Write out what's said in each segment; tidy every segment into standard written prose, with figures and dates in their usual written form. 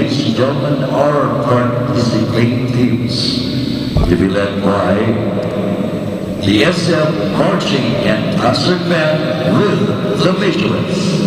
Ladies and gentlemen, our participating teams to be led by the SM Marching and Concert Band with the Michelins.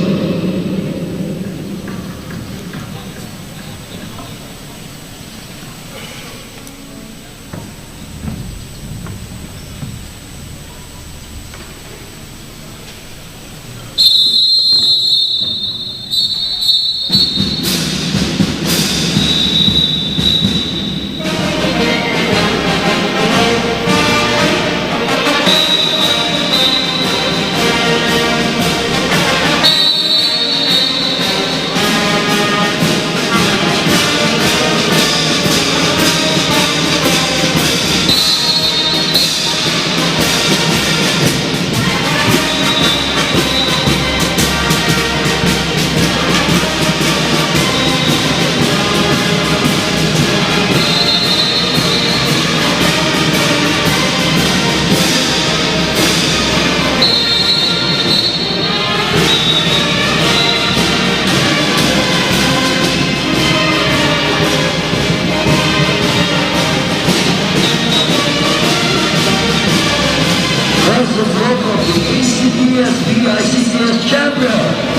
ICCS champion.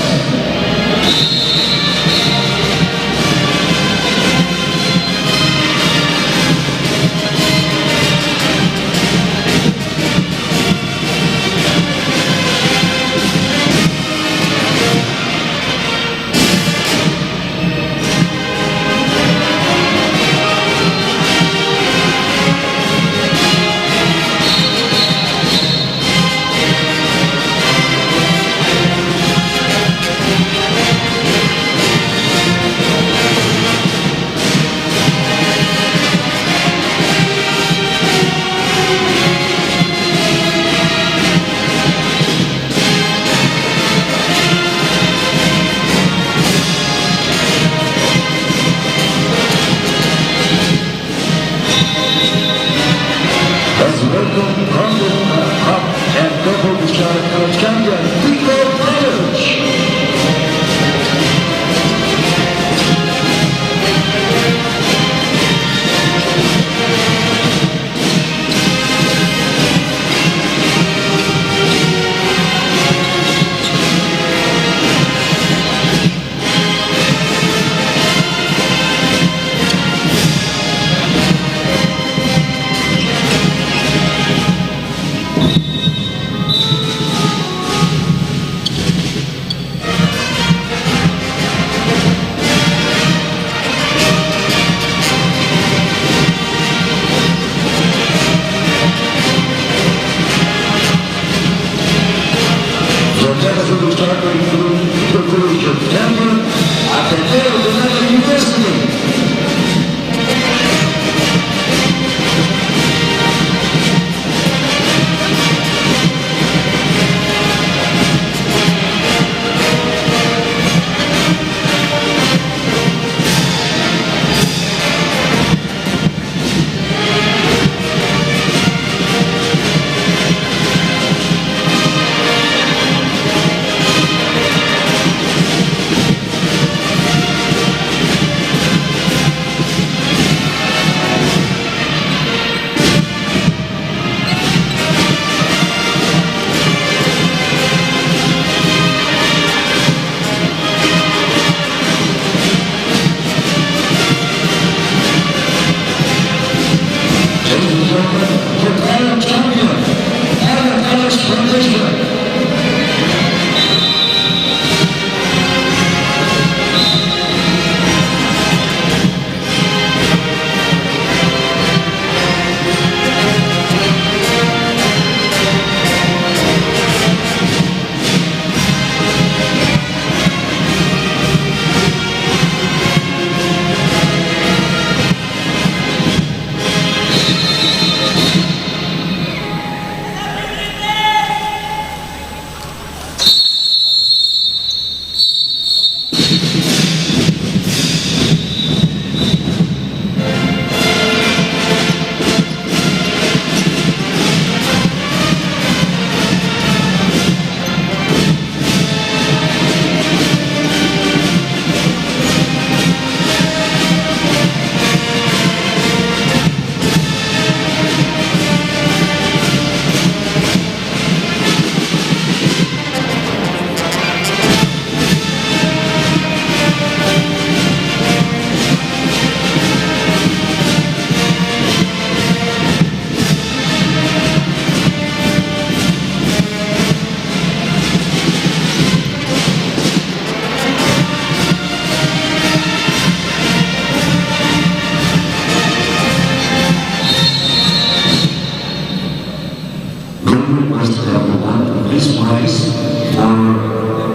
was to have won this prize for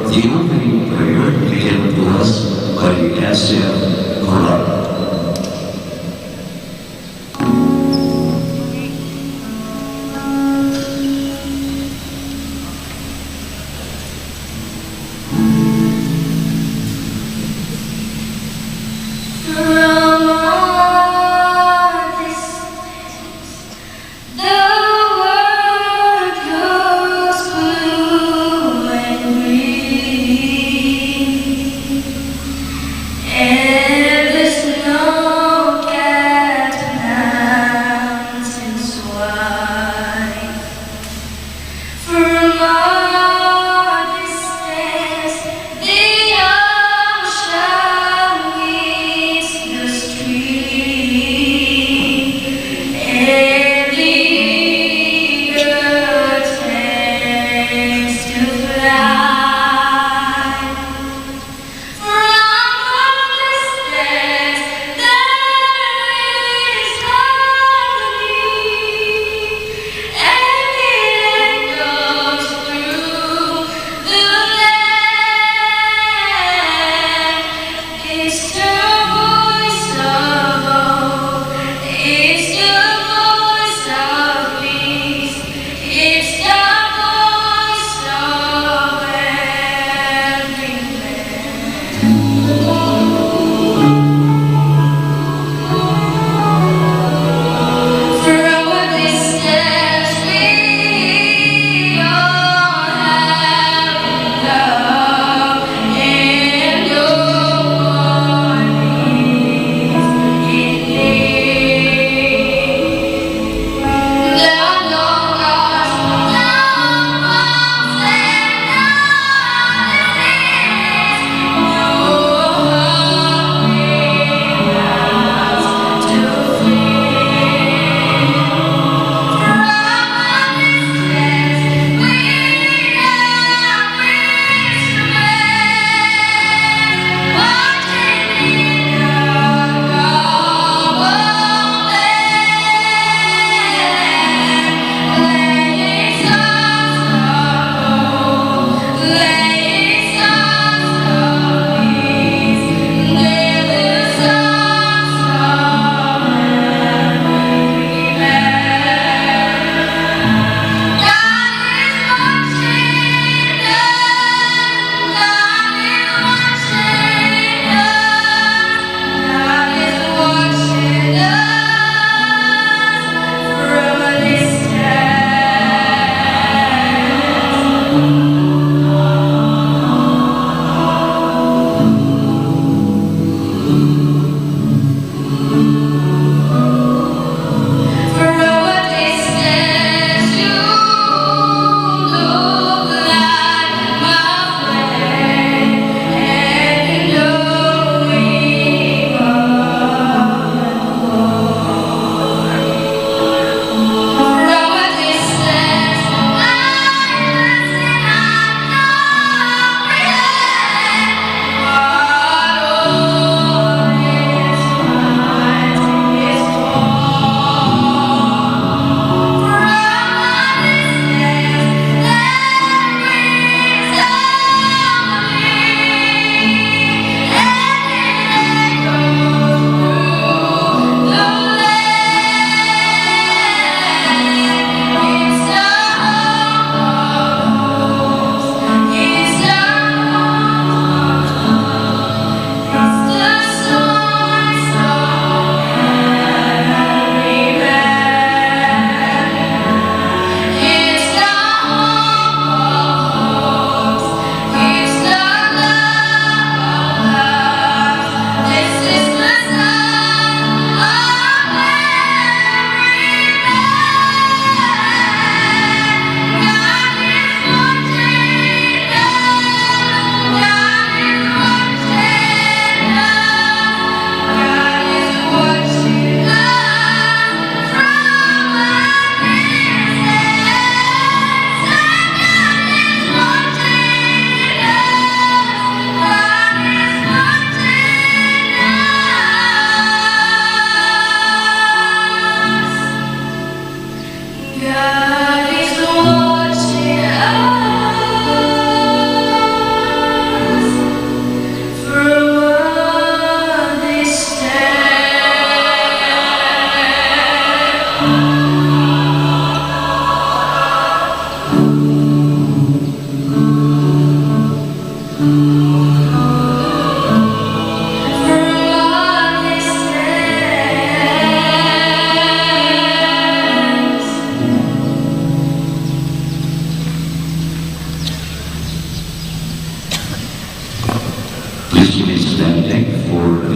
the opening prayer given to us by the SF Choral. Ever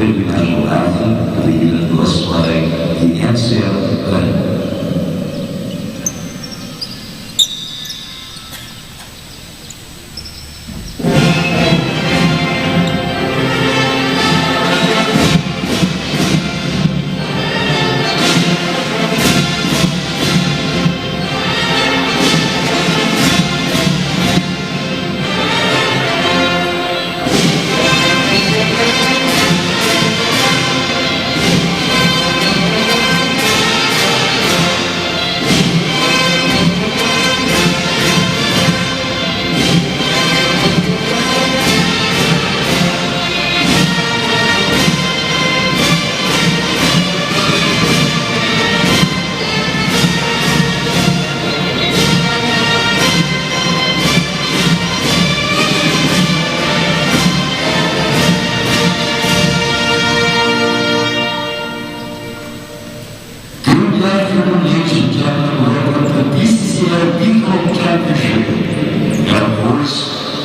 Philippine national anthem to be given to us by the NCF Band. Ladies and gentlemen, welcome to the PCCL Beacon Championship. And of course,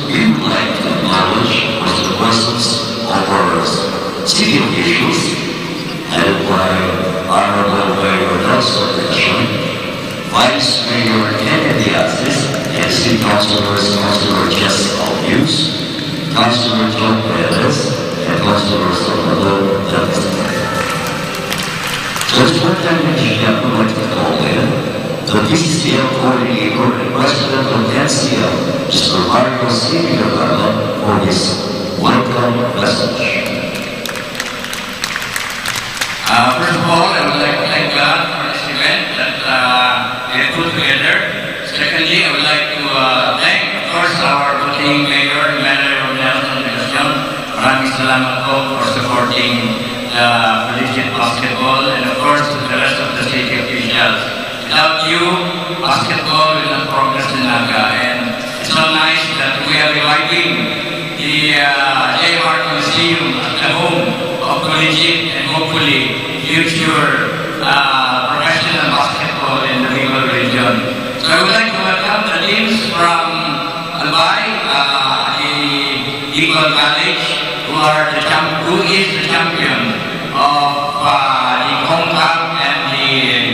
we would like to acknowledge the presence of our city officials, headed by Honorable Mayor Nelson Richard, Vice Mayor Kennedy Aziz, and City Councilors, Councilor Jess Albius, Councilor John Perez, and Councilor Salvador Davis. So it's one time that you have would like to call in the PCCL coordinator and president of NCL, Mr. Mario Silvio for his welcome message. First of all, I would like to thank God for this event that we have put together. Secondly, I would like to thank, of course, our voting mayor, Mayor Nelson Legacion. Maraming salamat po for supporting the collegiate basketball and of course the rest of the city officials. Without you, basketball will not progress in Naga, and it's so nice that we are reviving the JR Coliseum at the home of collegiate and hopefully future professional basketball in the Bicol region. So I would like to welcome the teams from Albay, the Bicol College, who is the champion of the CONCACAF and the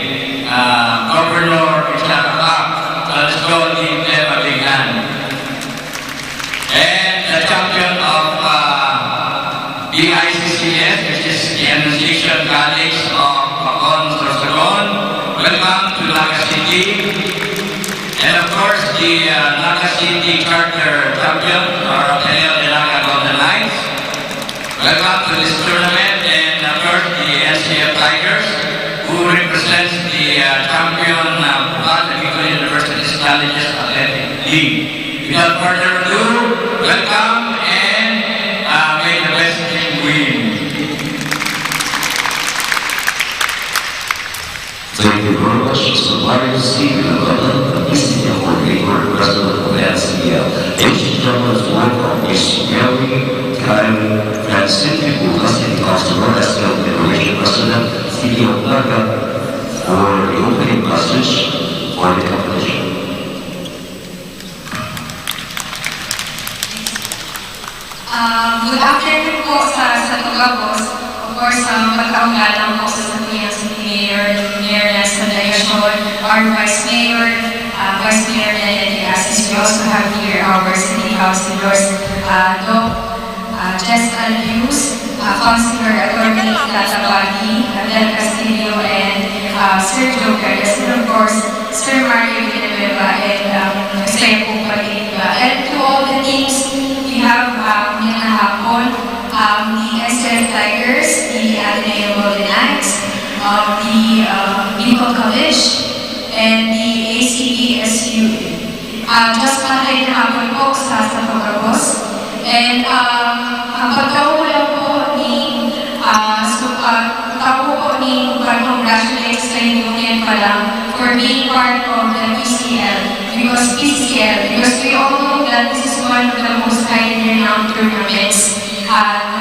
Governor Islamic Cup. So let's go give them a big hand. And the champion of BICCS, which is the Annunciation College of Pacon, Sorsogon. Welcome to Naga City. And of course, the Naga City Charter champion, or Ateneo de Naga Golden Knights. Welcome to this tournament, and of course the NCF Tigers, who represents the champion of the Bicol University's Colleges Athletic League. Without further ado, welcome and may the best team win. Thank you very much, Mr. Mario Silvio, the PCCL coordinator and president of NCL. Ladies and gentlemen, welcome Ms. Mary Kyle Francisco, City Councilor, SL Federation President, City of Naga, for the opening message for the competition. Good afternoon po sa Tugabos. Of course, pagkaunggalan po sa Santiago City Mayor, Mayor Nelson Legacion, our Vice Mayor, Vice Mayor Kennedy Aziz. We also have here our City Councilors, Doc Jess Albius, Councilor Attorney Tatabagi, Del Castillo, and Sir Joe Perez, and of course, Sir Mario Villanueva, and Sir Pupaliva. And to all the teams, we have Minahapon, the SF Tigers, the Ateneo Golden Knights, the Bicol College, and the ACBSU. Just patayin na hapon po sa Tugabos. And ang pagkahula po ni congratulate sa inyo ngayon pa lang for being part of the PCL. Because we all know that this is one of the most highly renowned tournaments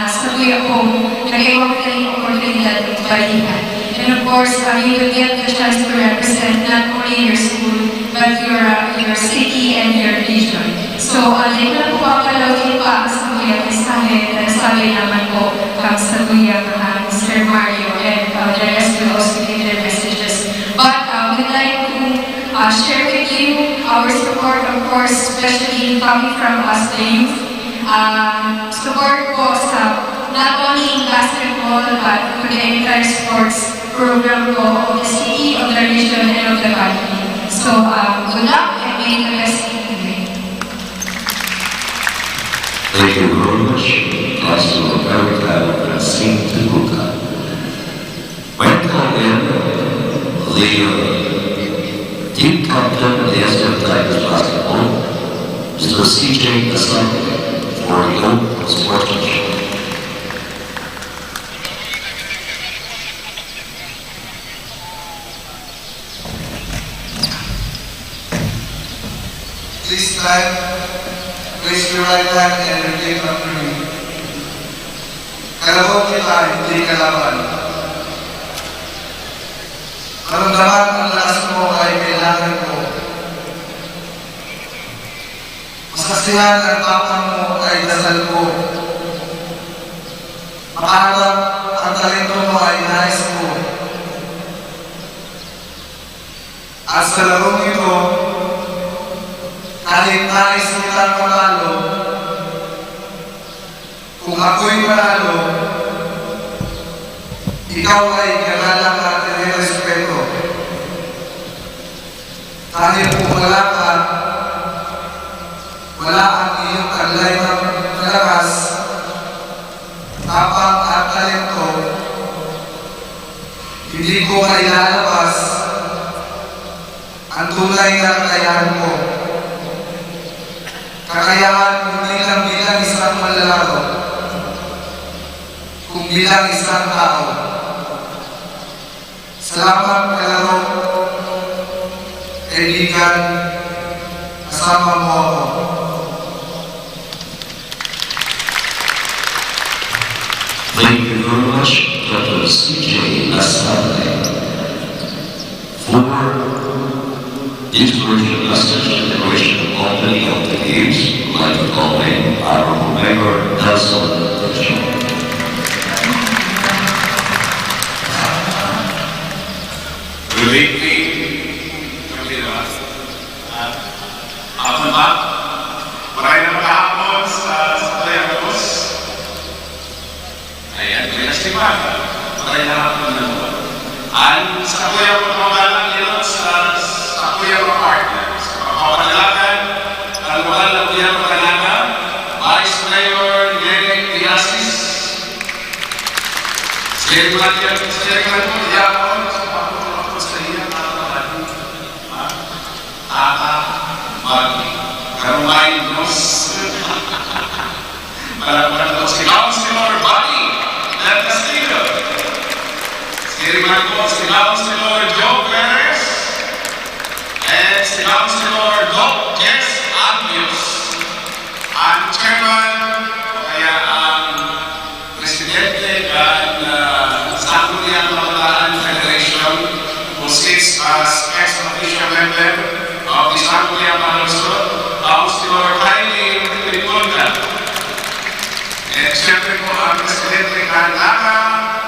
sa tuya po, nag-iwag ka rin oportunidad ng balikan. And of course, you will get the chance to represent not only your school, but your city and your region. So, hindi ko na po papalawin pa sa tuya mensahe and sabi naman po sa Kuya Mr. Mario, and the rest will also give their messages. But we'd like to share with you our support, of course, especially coming from us, the youth. Support po sa not only in basketball, but to the entire sports program po of the city, of the region, and of the country. So, good luck and may the best in the way. Thank you very much, Pastor America and Saint Luca. When called in, the team captain of the SF Tigers basketball, Mr. CJ Asante, for young sportsmanship. Please stand, raise your right hand and repeat after me. Kalabaw kita, hindi kalaban. Maramdaman ang lakas mo ay kailangan mo. Masasihan ang tapang mo ay dasal ko. Makaharap ang talento mo ay nais ko. At sa larong ito, kahit nais kitang manalo, kung ako'y manalo, ikaw ay ganalang at respeto. Kahit kung wala ka, wala ang iyong taglay ng lakas, tapang at talento, hindi ko mailalabas ang tunay na kakayahan mo. Kakayahan hindi lang bilang isang manlalaro, kung bilang isang tao. Salamat kalaro, kaibigan, kasama mo ako. Thank you very much, Dr. CJ Asante, for inspiration message to the Christian opening of the games, like the calling Honorable Mayor Nelson Bishop. Good evening, Hapon ba? Maraming naman kahapon sa Playagos. Ayan, may nasimata. Maraming hapon na naman. Sa kuya ko pamalang yun sa kuya ko partner. Sa kapanalagan, kalwalan na kuya ko talaga, Vice Mayor Yerek Piasis. Sige ko po, yapon, sa iya, magkarumain Diyos. Malaman po si Councilor Bobby del Castillo. Siriman po si Councilor Joe Perez and si Councilor Doc Jess Agios. Ang chairman, kaya ang presidente ng Sangguniang Pamataan Federation, who sits as ex-official member of the Sangguniang Pamalusot, Councilor Kylie Tripulga. And siyempre po ang presidente ng Naka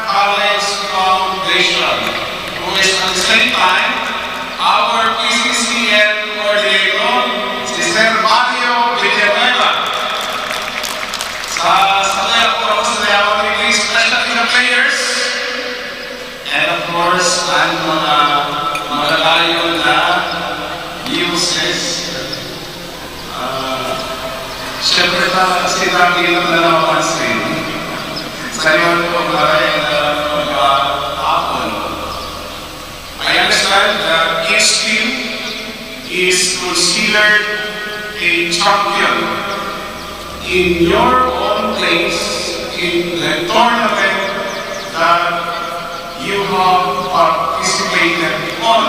College Foundation, who is at the same time our PCCN coordinator, si Sir Mario Villanueva. Sa kaya po ako sa layawan ni Grace, especially the players, and of course, ang mga magagayo na uses. Siyempre pa, sinabi lang na napansin. Sa iyon po, maraming mag-apon. I understand that each team is considered a champion in your own place in the tournament that you have participated on.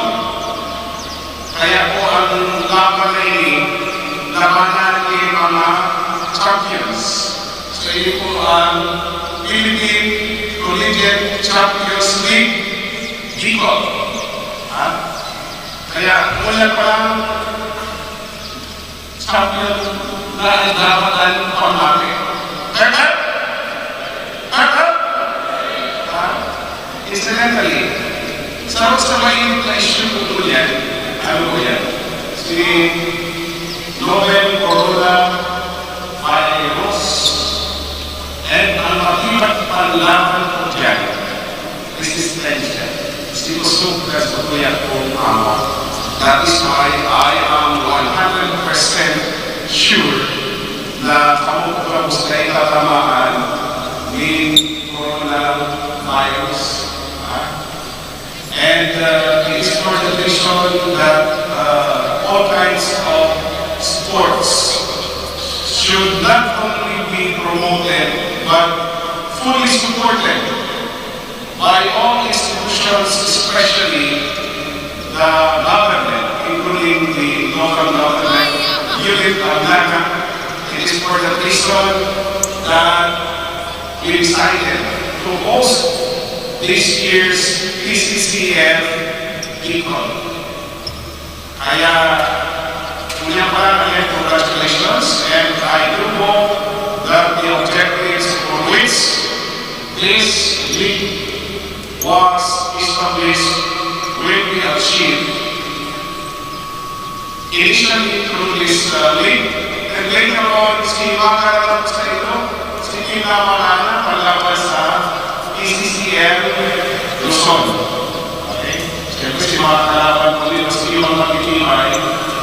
Kaya po ang laban na ini, labanan ni mga champions. So yun po ang Philippine Collegiate Champions League, GCOL. Kaya mula pa lang, champion na ilabatan pa namin. Incidentally, sa mainit na issue po yan, ano po yan? Si Novel Coronavirus and ang makibat panlaban po dyan, resistensya. Sinusugas po yan po that is why I am 100% sure na kamukapos na itatamaan ni coronavirus. And it is for the reason that all kinds of sports should not only be promoted but fully supported by all institutions, especially the government, including the local government unit of NACA. It is for the reason that we decided to host this year's PCCF Bicol. Kaya, unya pa rin, congratulations, and I do hope that the objectives for which this league was established will be achieved. Initially through this league, and later on, makakaroon sa ito, pinamalana palaban sa PCCL Luzon. Okay? Siyempre, makakalaban po dito sa ibang magkikimay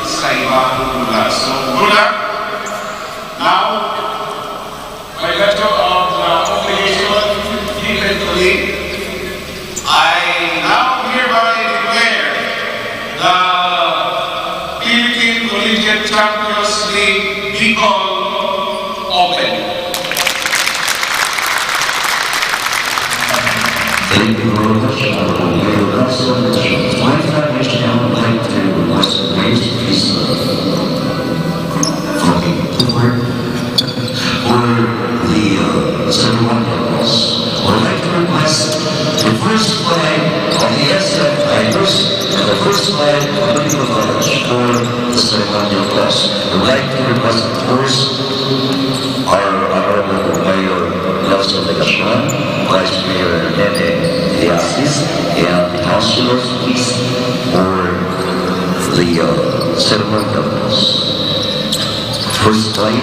sa ibang lugar. So, good luck. Now, by virtue of the obligation given to me, I now hereby declare the Philippine Collegiate Champions League Bicol open. Thank you very much. My time is now like to Western Ways, please talking forward for the ceremonials. I would like to request the first flag of the SF Tigers and the first flag of the Bicol College for the ceremonial class. I would like to request first our Honorable Mayor Nelson Legasman, Vice Mayor Nene Diazis, and the councilors, please, for the ceremonial class. First flag.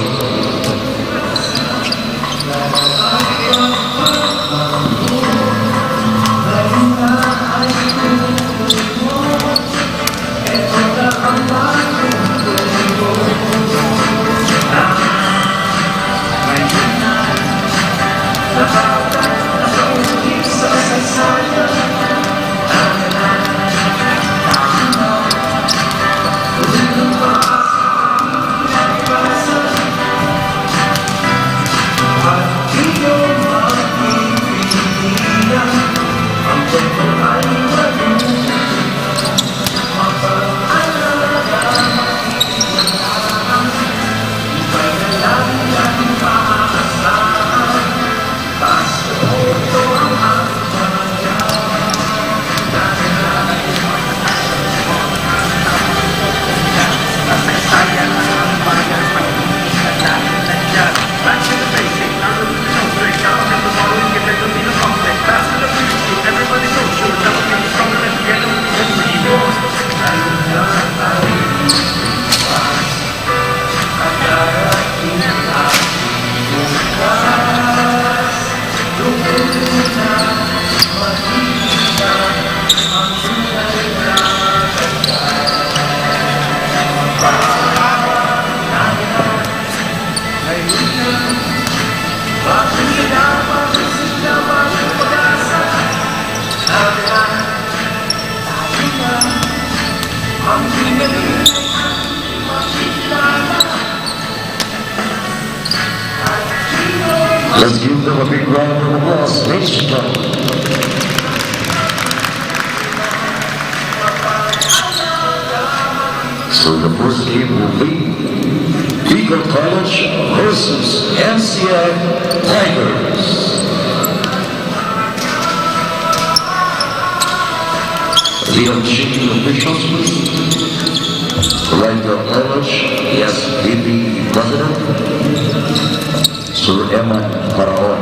Let's give them a big round of applause, ladies and gentlemen. So the first game will be Bicol College versus NCI Tigers. The officiating officials, please. Director of College, yes, VP President. Sir Eman Paraon.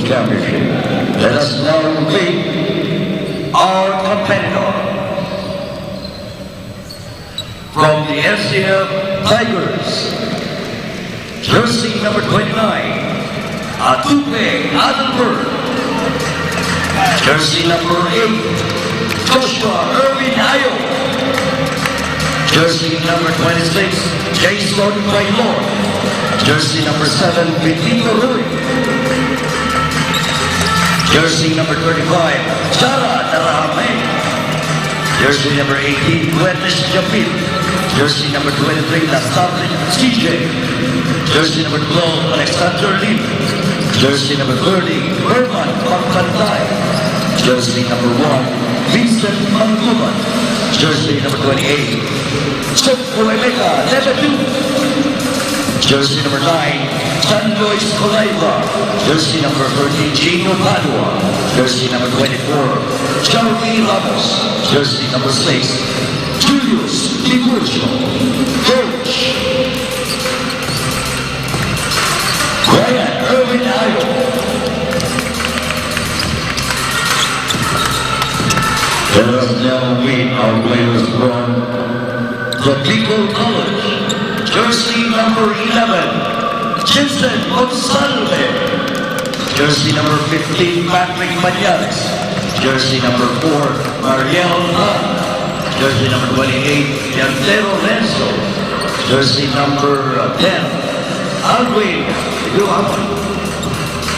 Championship. Let us now meet our competitor from the SCF Tigers, jersey number 29, Atupe Adelberg. Jersey number 8, Joshua Irvin Ayo. Jersey number 26, Jason Baylor. Jersey number 7, Vitito Rui. Jersey number 35, Chara Darahame. Jersey number 18, Fuentes Japil. Jersey number 23, Nastabli CJ. Jersey number 12, Alexander Lim. Jersey number 30, Herman Pagkantay. Jersey number 1, Vincent Manguban. Jersey number 28, Sopho Emeka Lebedu. Jersey number 9, San Luis Colaiva. Jersey number 13, Gino Padua. Jersey number 24, Charlie Ramos. Jersey number 6, Julius Tiburcio. Coach, Ryan Irvin Ayo. Let us now meet our players from the Pico College. Jersey number 11, Jensen Gonsalve. Jersey number 15, Patrick Mañales. Jersey number 4, Mariel Han. Jersey number 28, Yantero Renzo. Jersey number 10, Alwin Duhaman.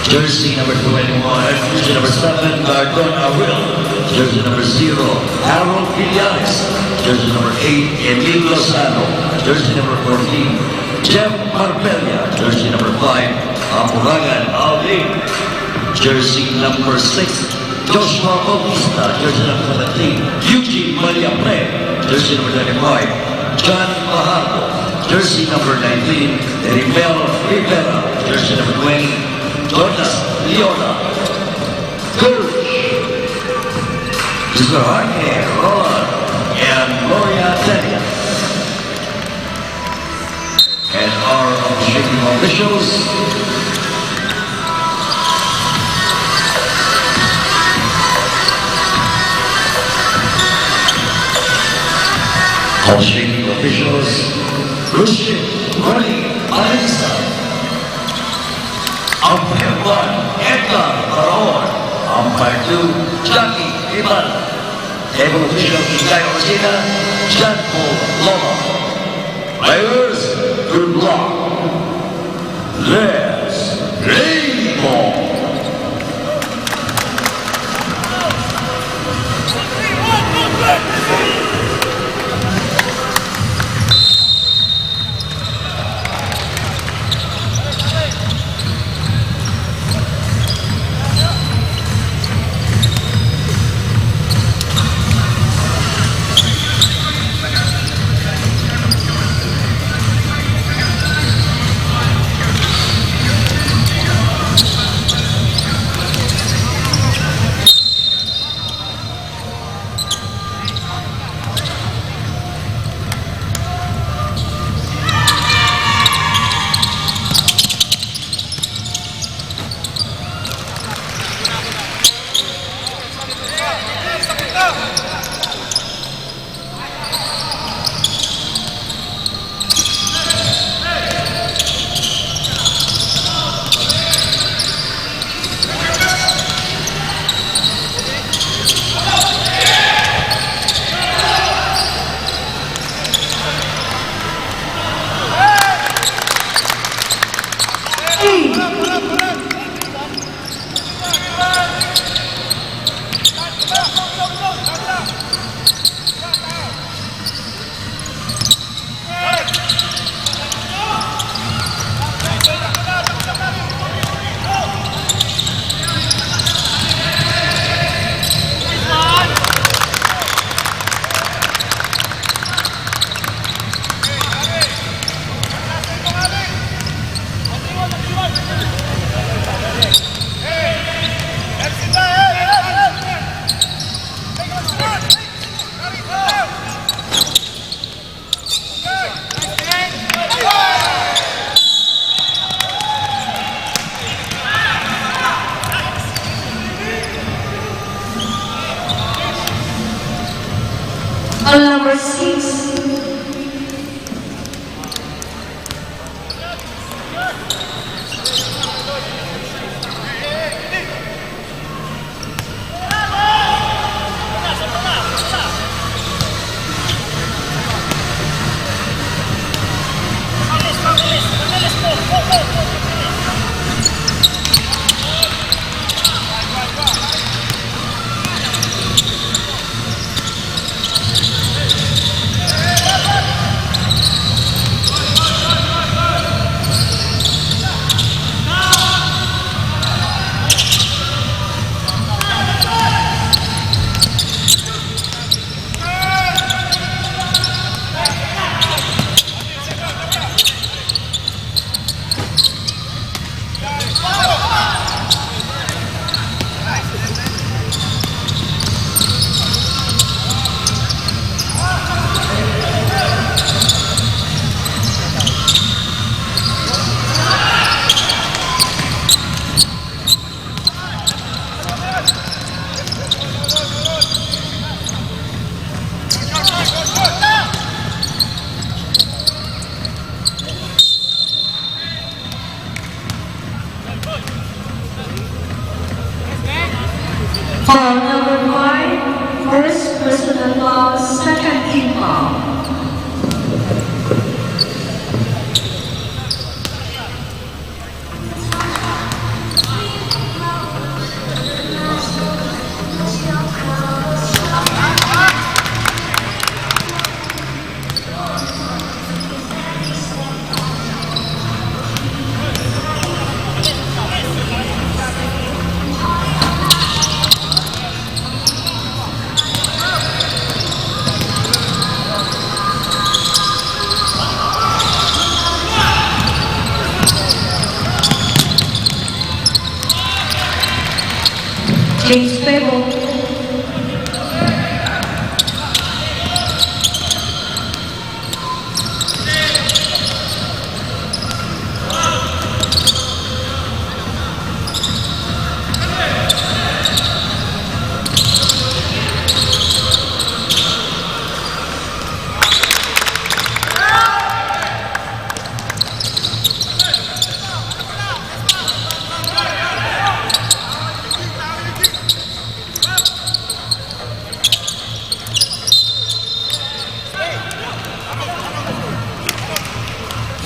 Jersey number 21, jersey number 7, Gardon Awil. Jersey number 0, Harold Villanes. Jersey number 8, Emil Lozano. Jersey number 14, Jeff Marbella. Jersey number 5, Amuragan Alvin. Jersey number 6, Joshua Bautista. Jersey number 17, Eugene Mariapre. Jersey number 25, John Fajardo. Jersey number 19, Rimel Rivera. Jersey number 20, Jonas Leona. Coach, Mr. Jorge Roland and Gloria Tenia. And our officiating officials, Lucian Rani Alisa. Umpire 1, Edgar Paraor. Umpire 2, Jackie Ibarra. Table official, Ikay Orsina, John Paul Loma. Players, good luck. Let's play ball. number 6. Foul number 5, first personal foul, second team foul. James Pebble.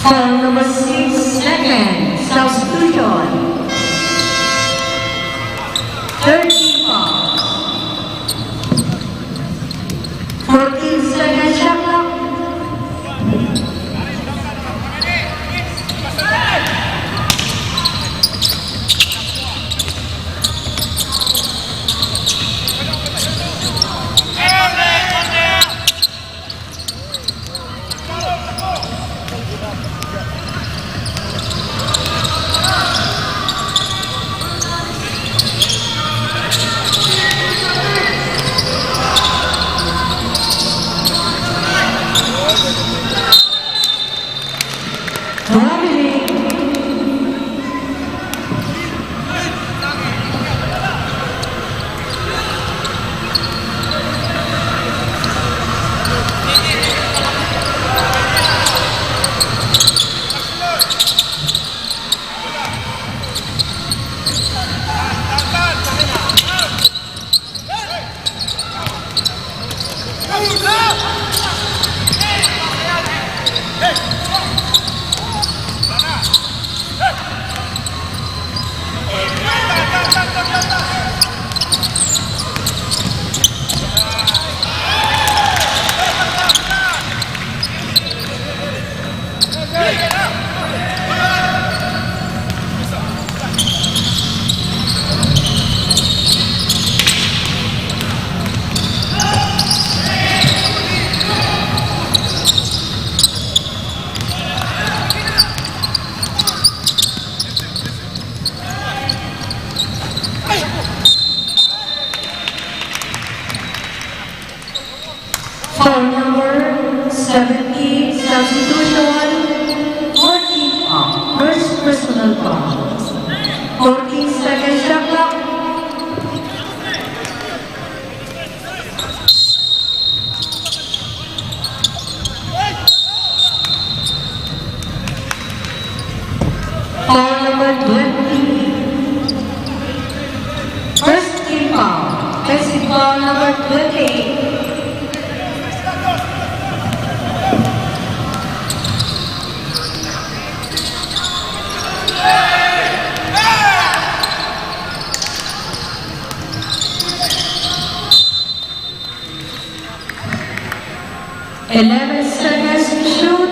Foul number 6, second, substitution. Third team foul. 14 seconds shot clock. Foul number 17, substitution, 14 foul, first personal foul. 14 seconds shot clock. Foul number 20. First team foul. First foul number 20. Eleven seconds to shoot.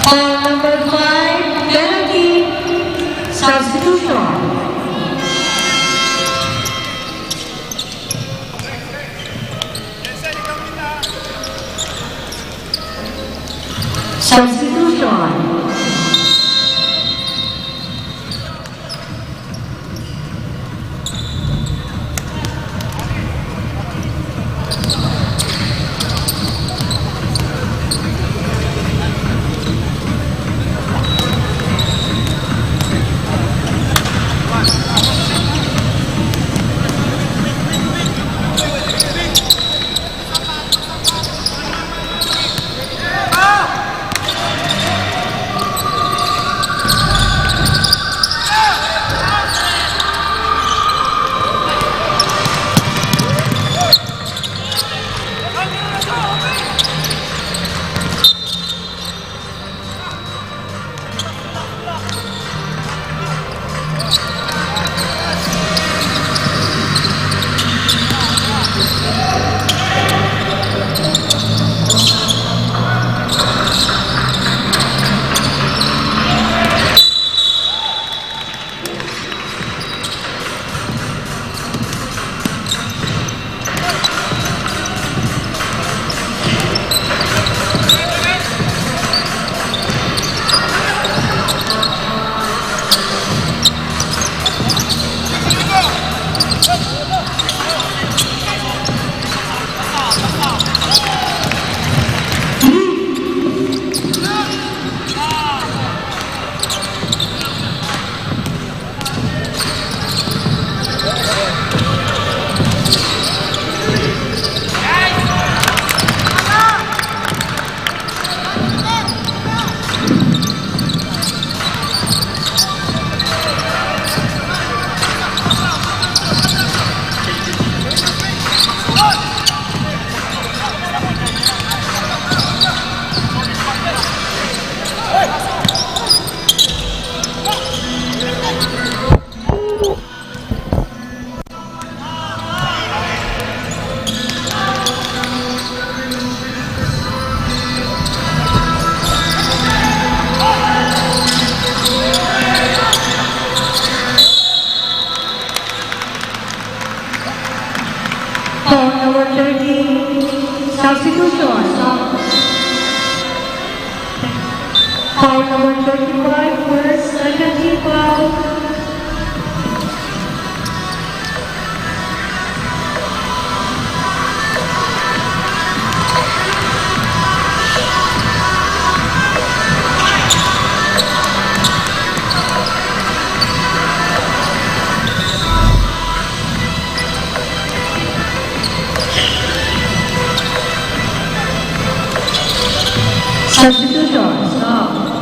Foul number 5, penalty, substitution. Substitution. Foul number 30, substitution. Foul number 35, first, second team foul. Substitution, stop.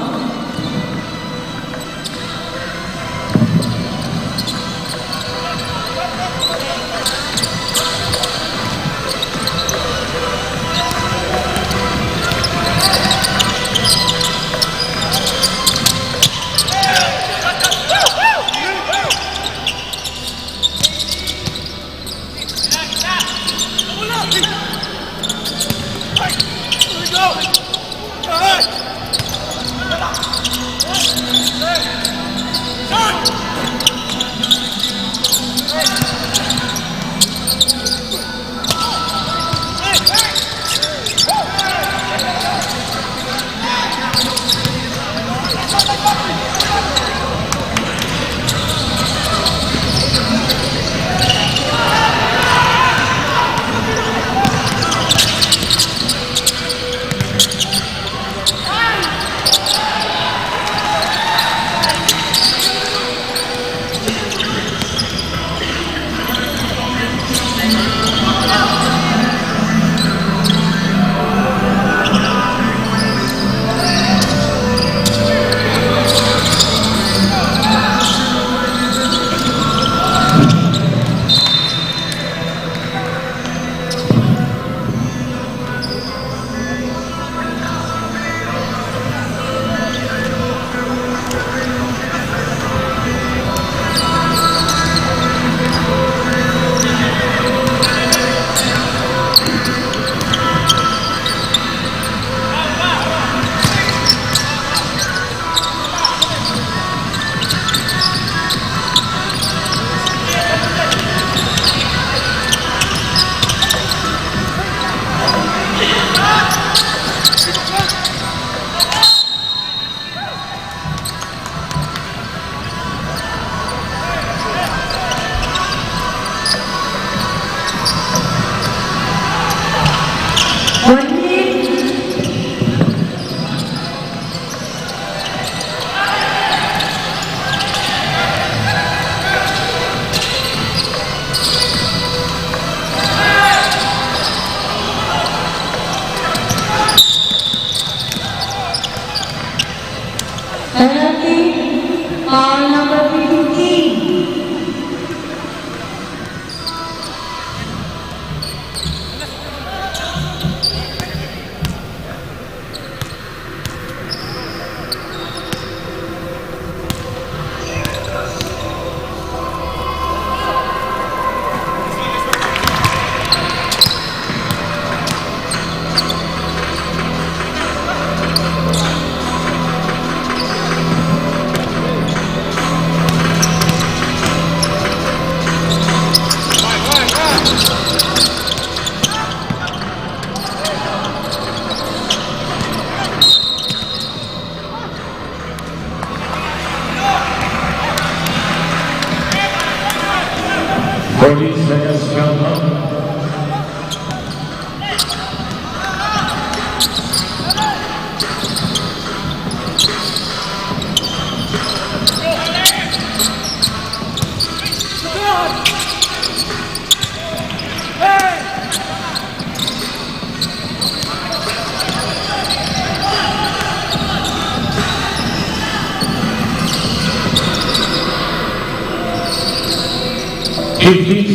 40 seconds countdown.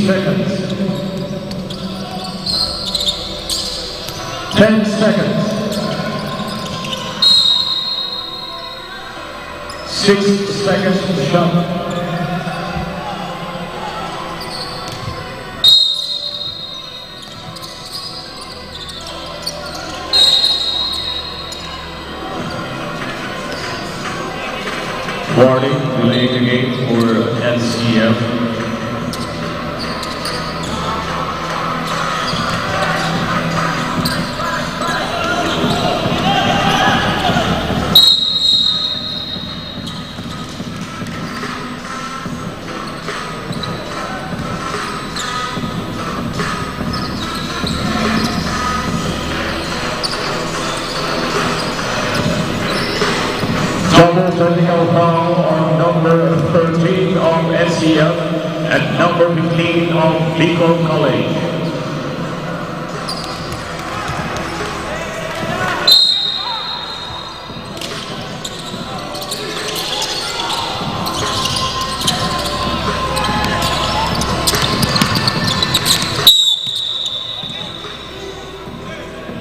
Seconds. 10 seconds. 6 seconds to the shot. Warning, delaying the game for NCF. Double technical foul on number 13 of SCF and number 15 of Lincoln College.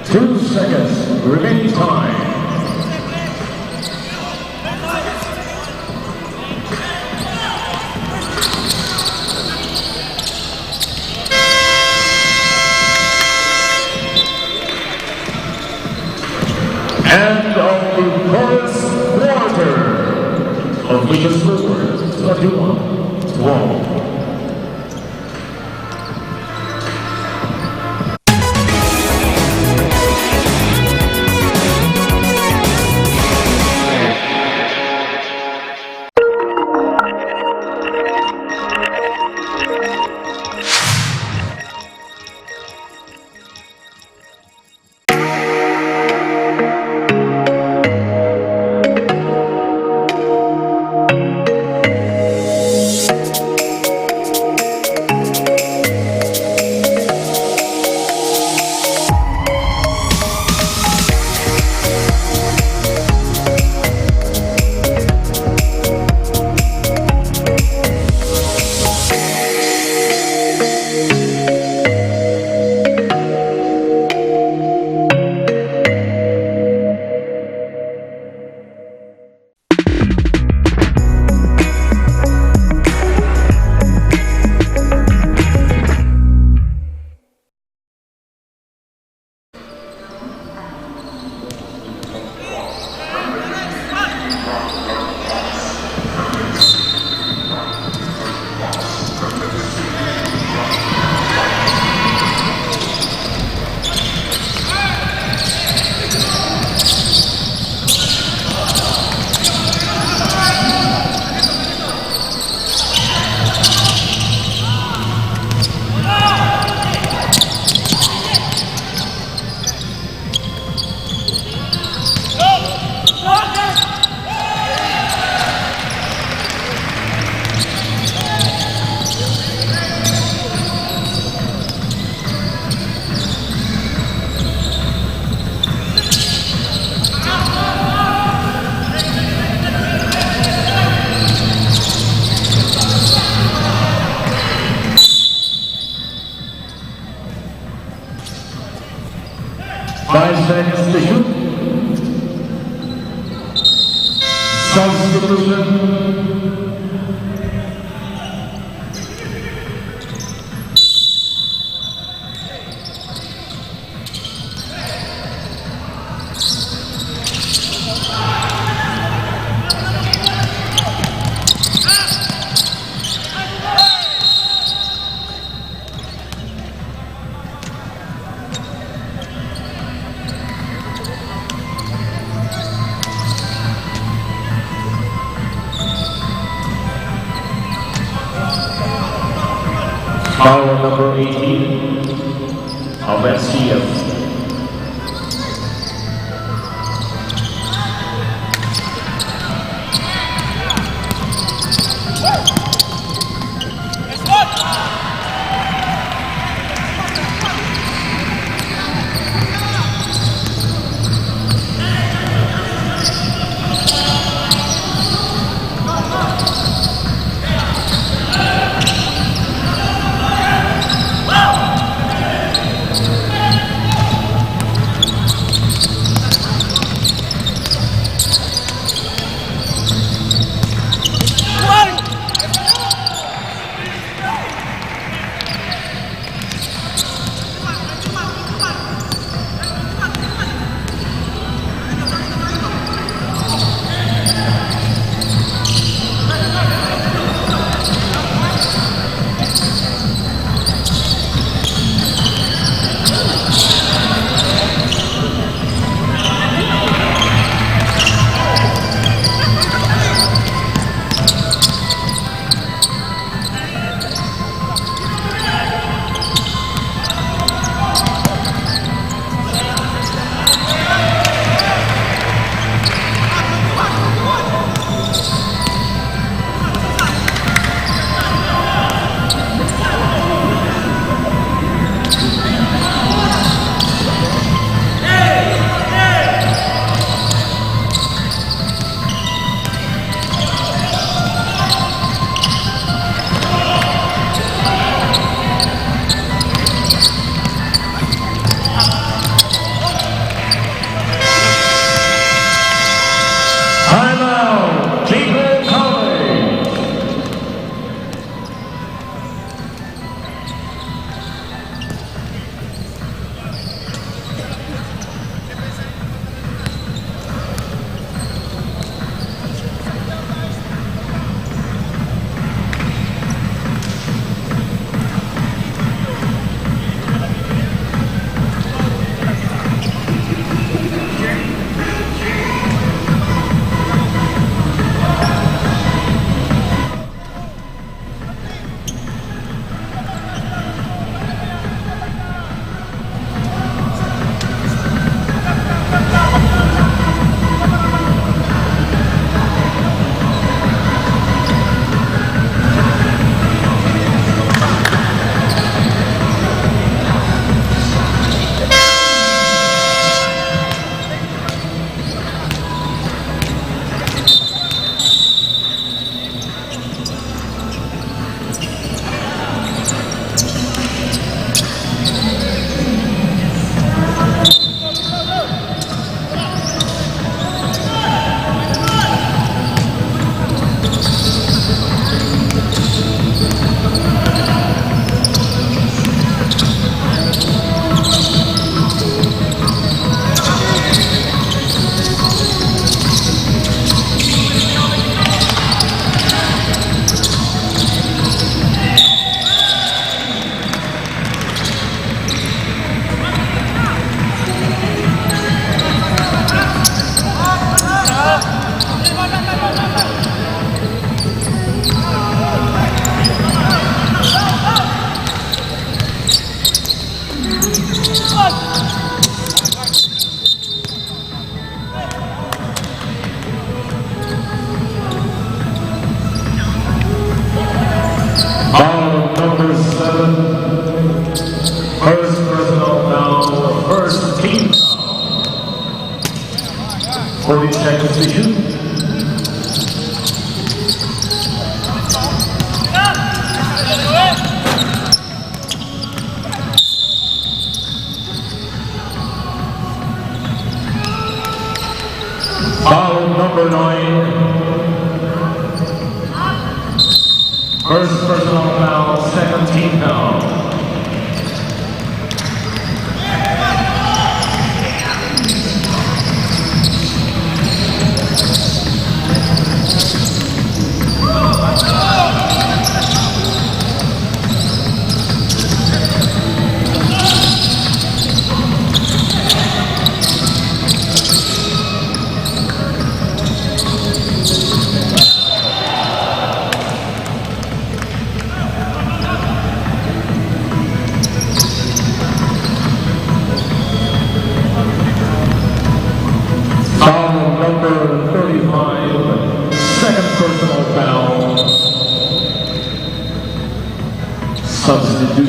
Two seconds remaining time. End of the first quarter, of which is score 31-12. Seconds to shoot. Substitution. Foul number 18 of SCF. Foul number 7. First personal foul, first team foul. 40 seconds to shoot. Foul number 9. First personal foul, second team foul.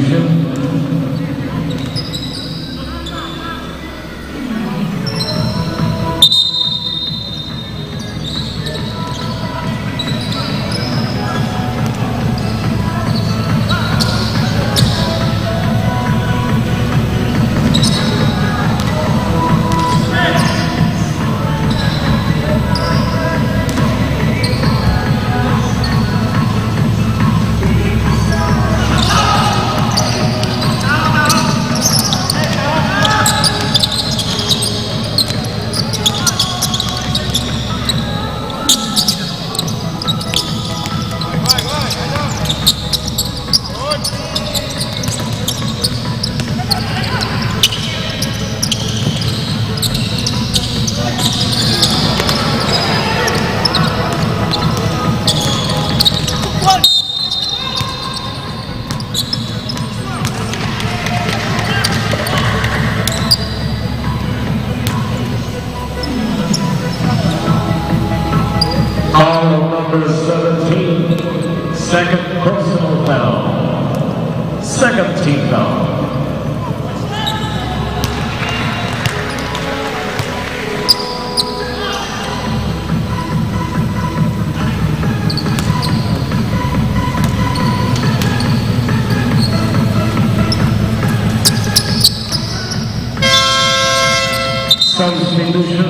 substitution. Foul number 17, second personal foul. Second team foul. Substitution.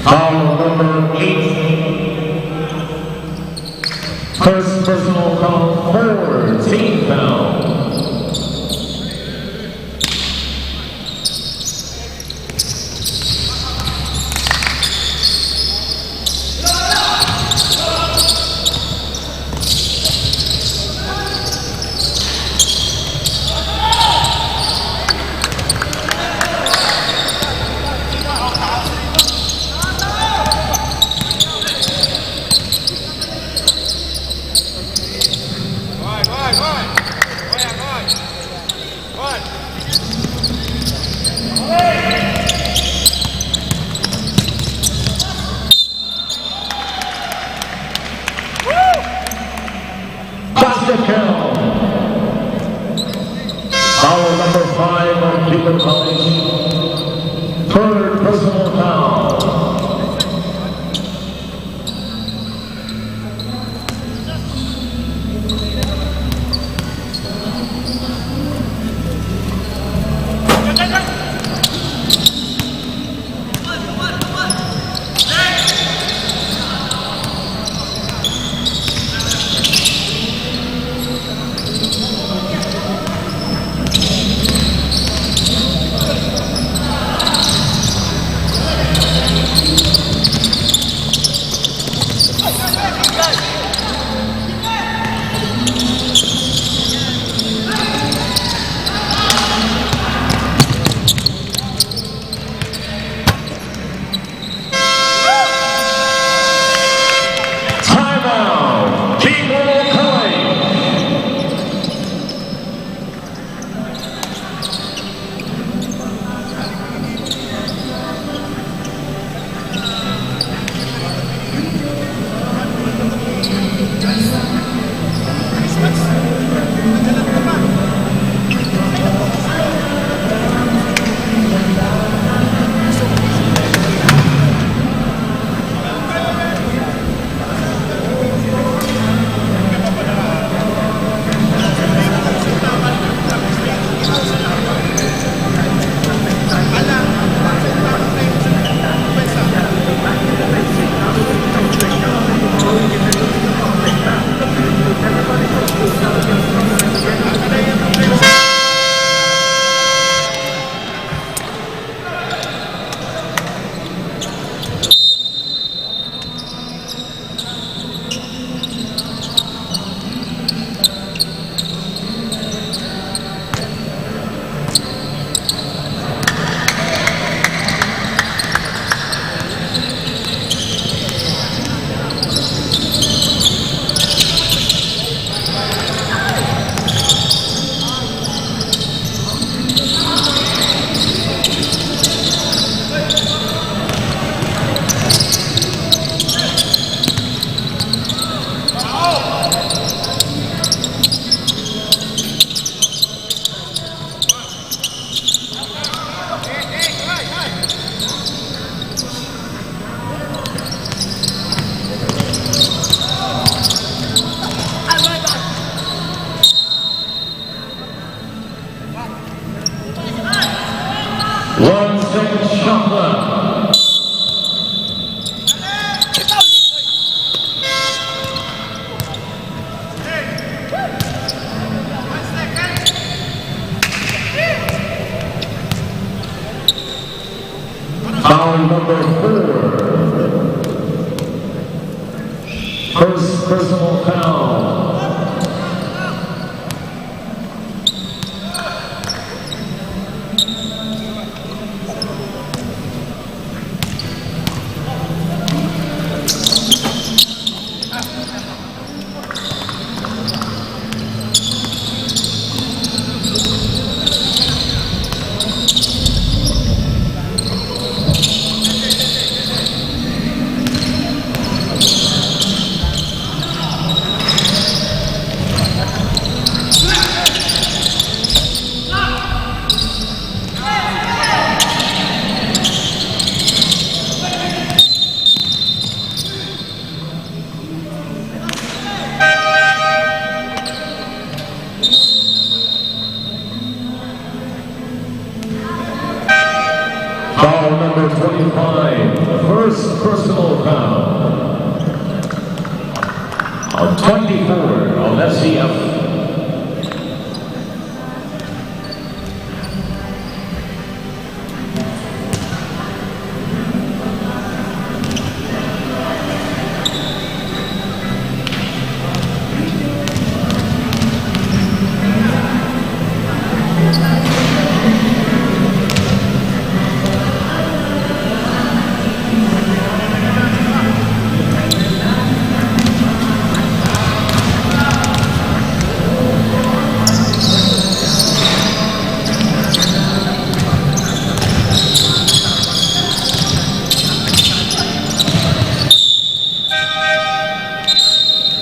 Foul number 8. First personal foul, 4 team foul. Basket count. Foul number 5 on Cuban College. Third personal foul. number 4. First personal foul. Foul number 25, first personal foul. On 24 of SCF.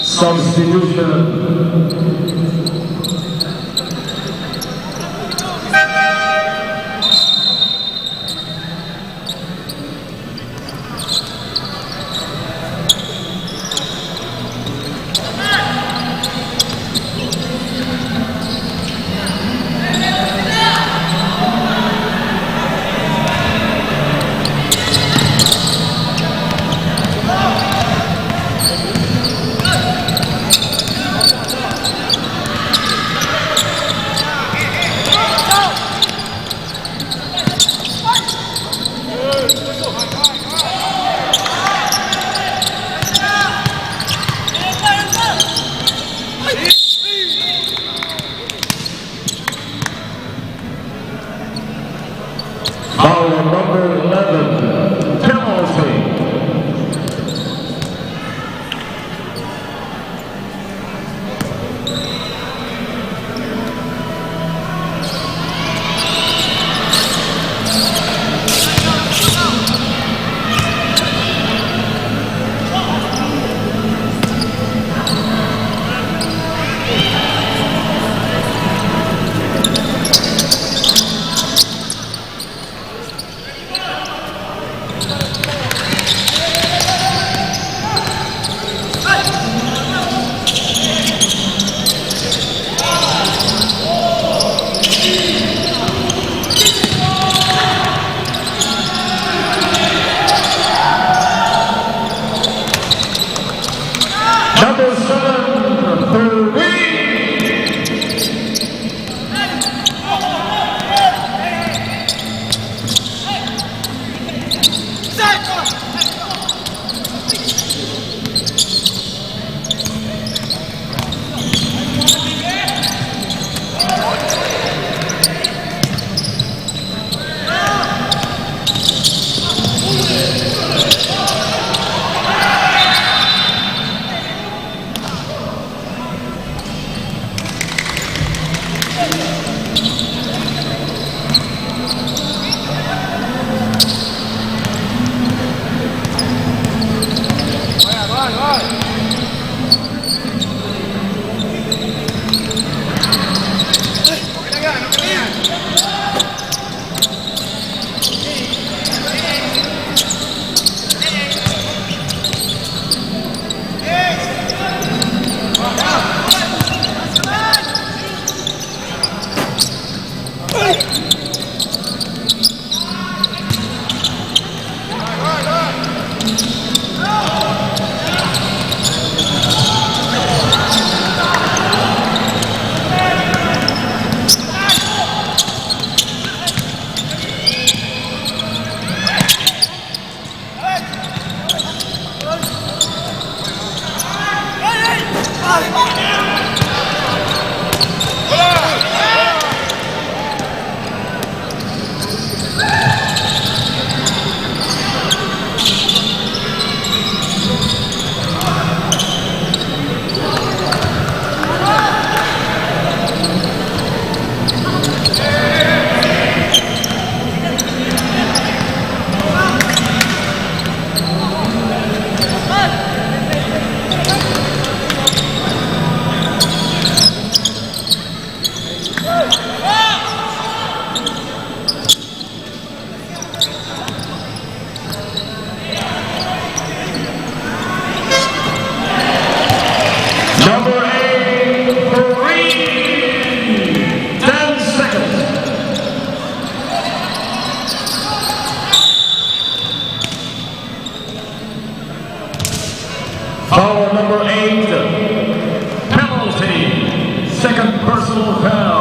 Substitution. Number 8, Green. 10 seconds. Foul number 8, penalty, second personal foul.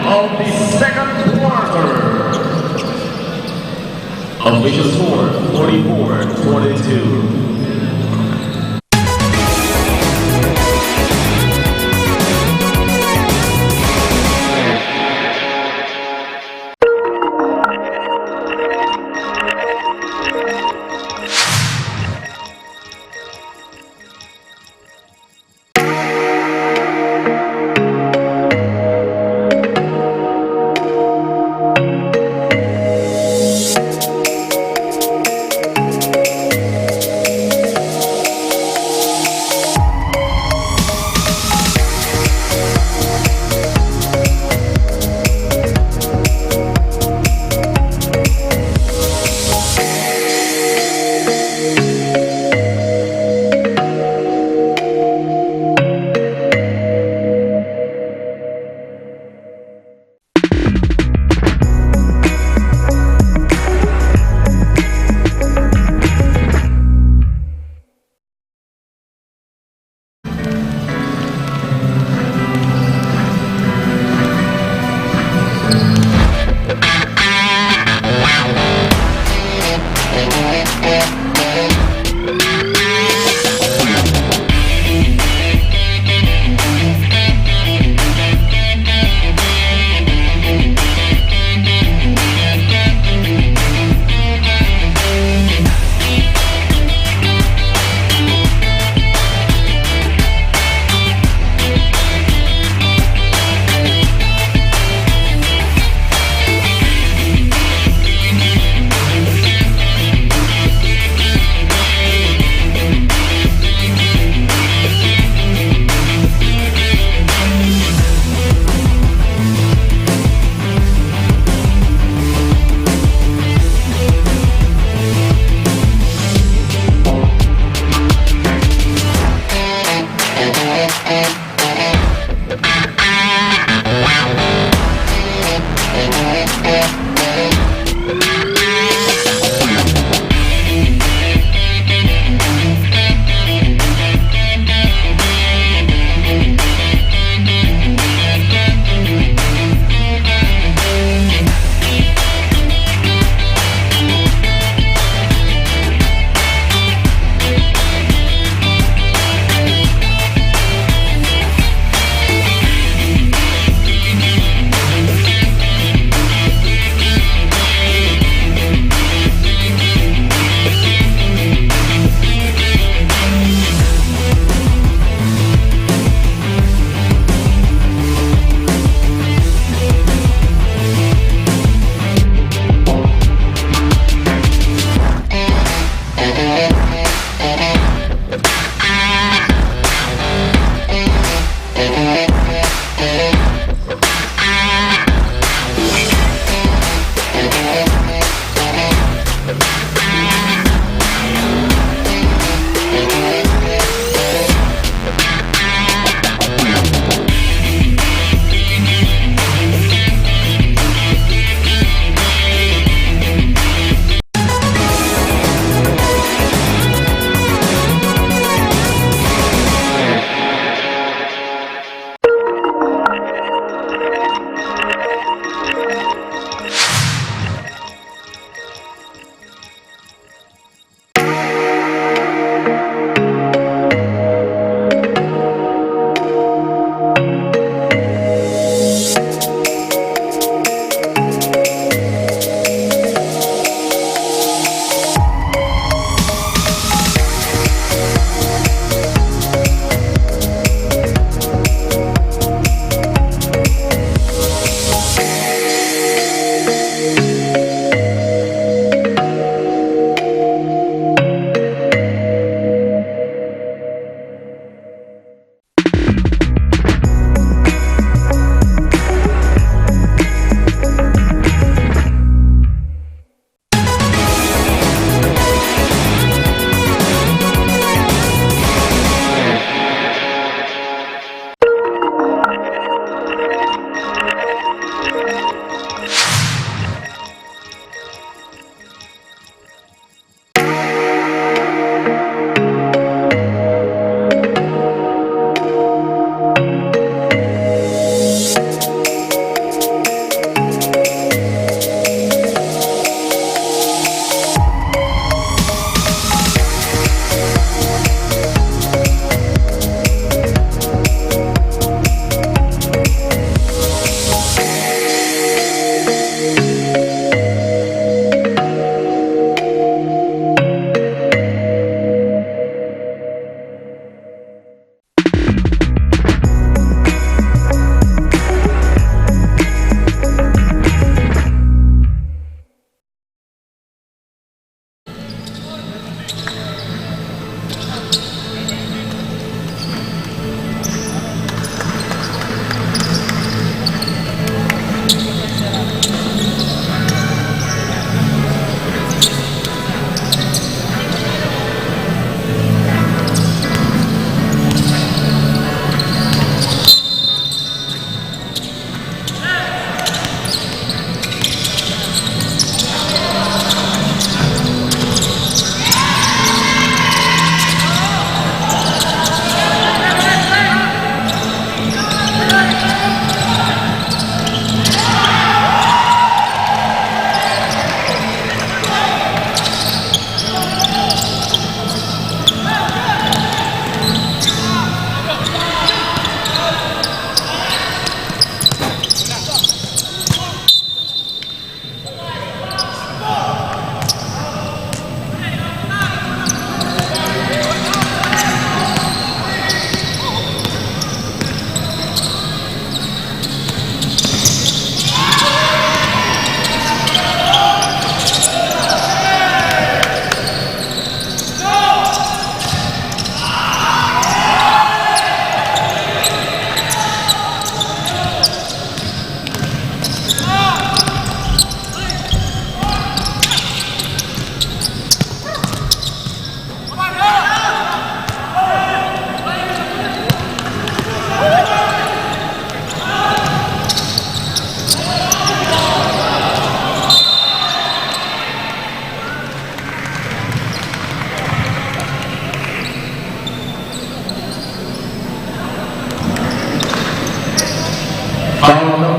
Of the second quarter. Official score 44-42.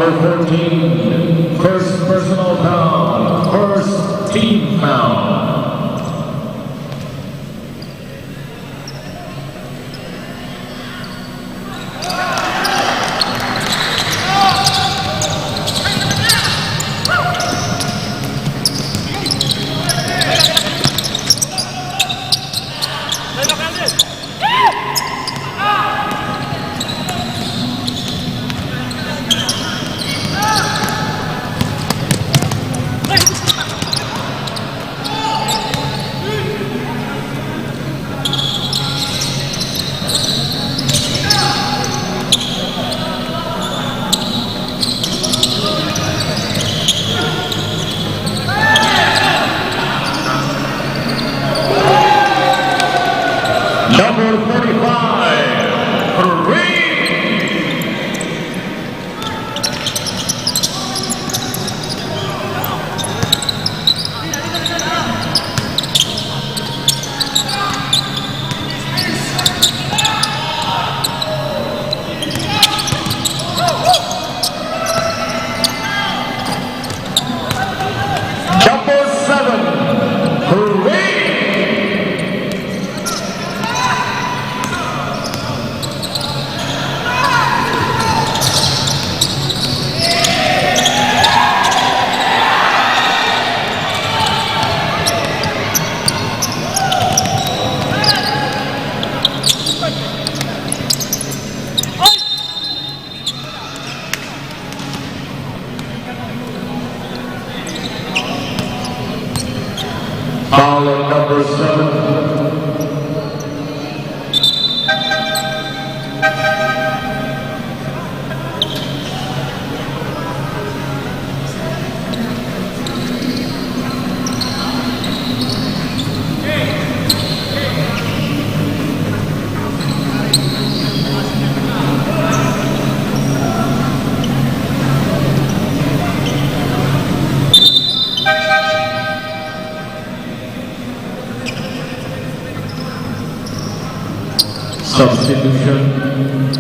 Number 14, first personal foul, first team foul. Number 45, Kareem. Number 7, Kareem. Foul on number 7. Substitution.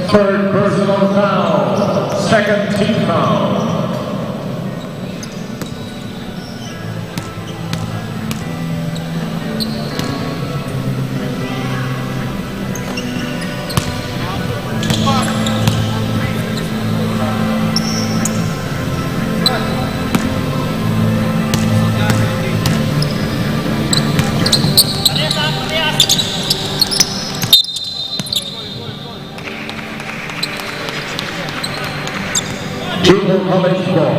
Third personal foul. Second team foul. Junior college ball.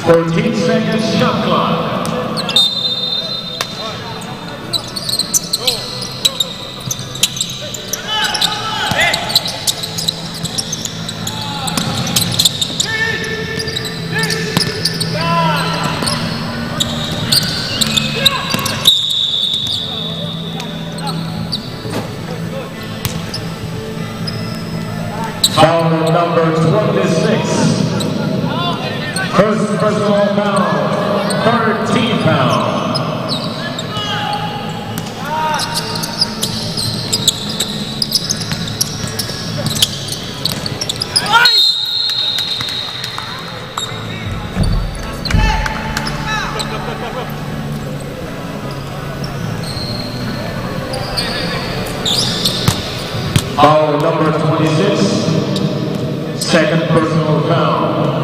14 seconds shot clock. Foul number 26. First personal foul. Third team foul. Foul number 26. Second personal foul.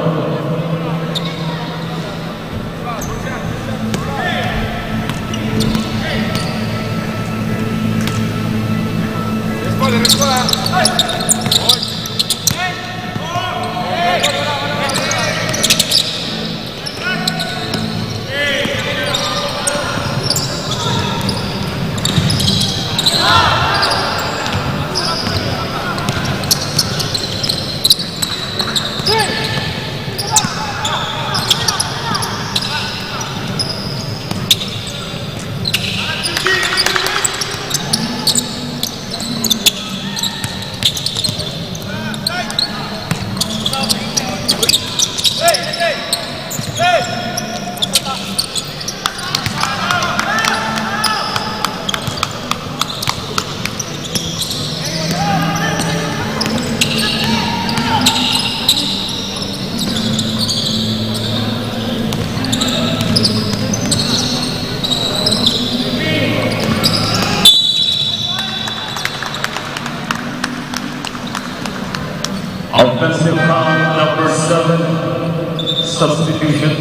Offensive foul number 7, substitution.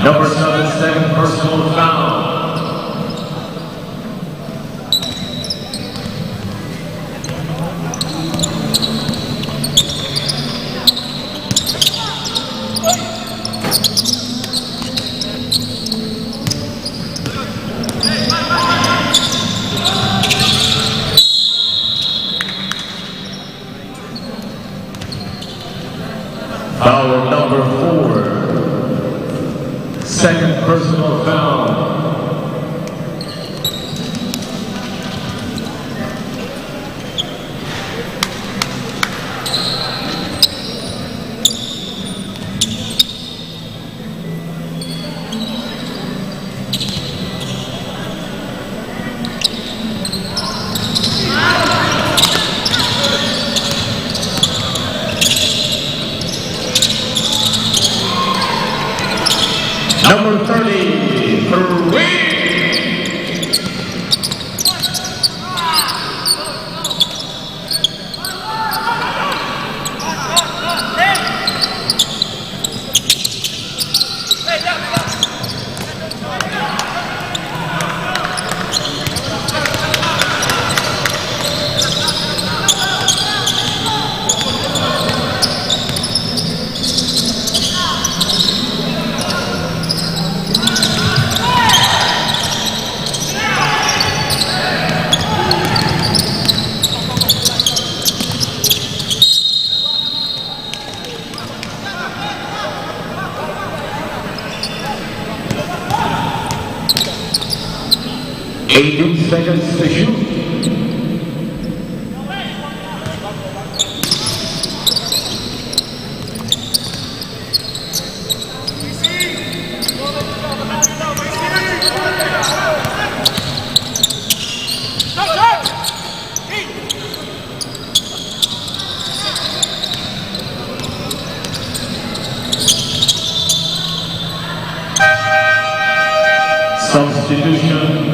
Number 7, second personal foul. Foul number 4, second personal foul. Number 33. Eight seconds to shoot. Substitution.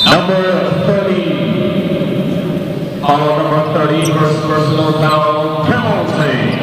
Number 30. Foul number 30 versus personal foul penalty.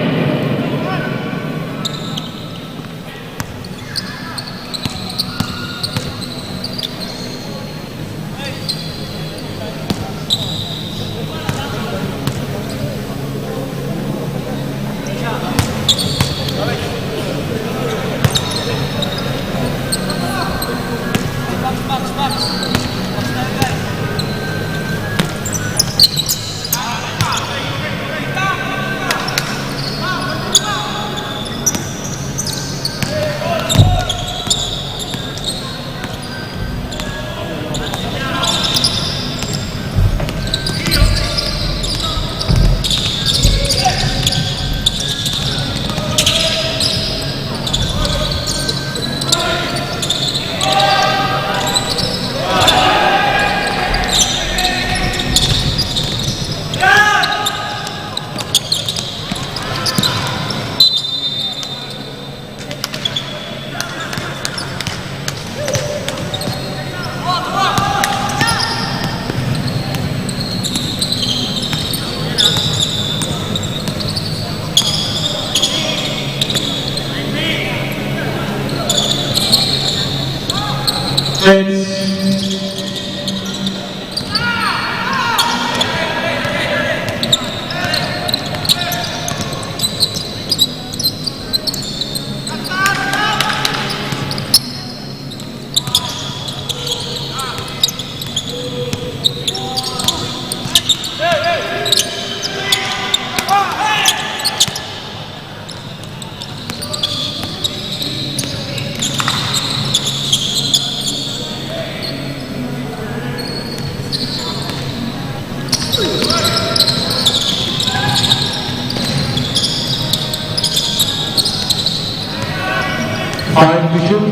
Vision.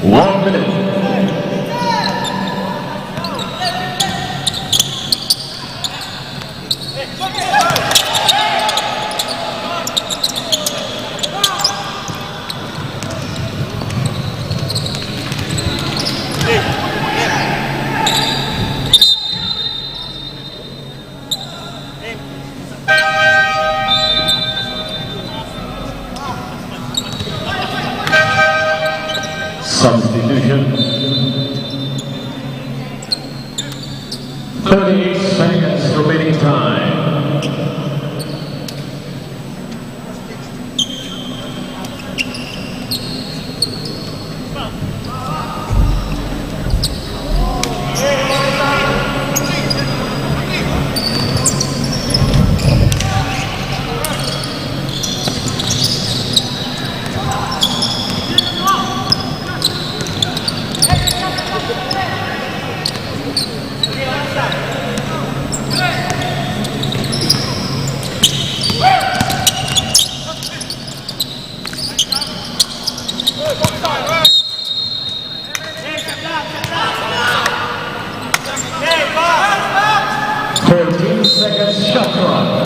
One minute. Substitution. 38 seconds remaining time. Shot clock.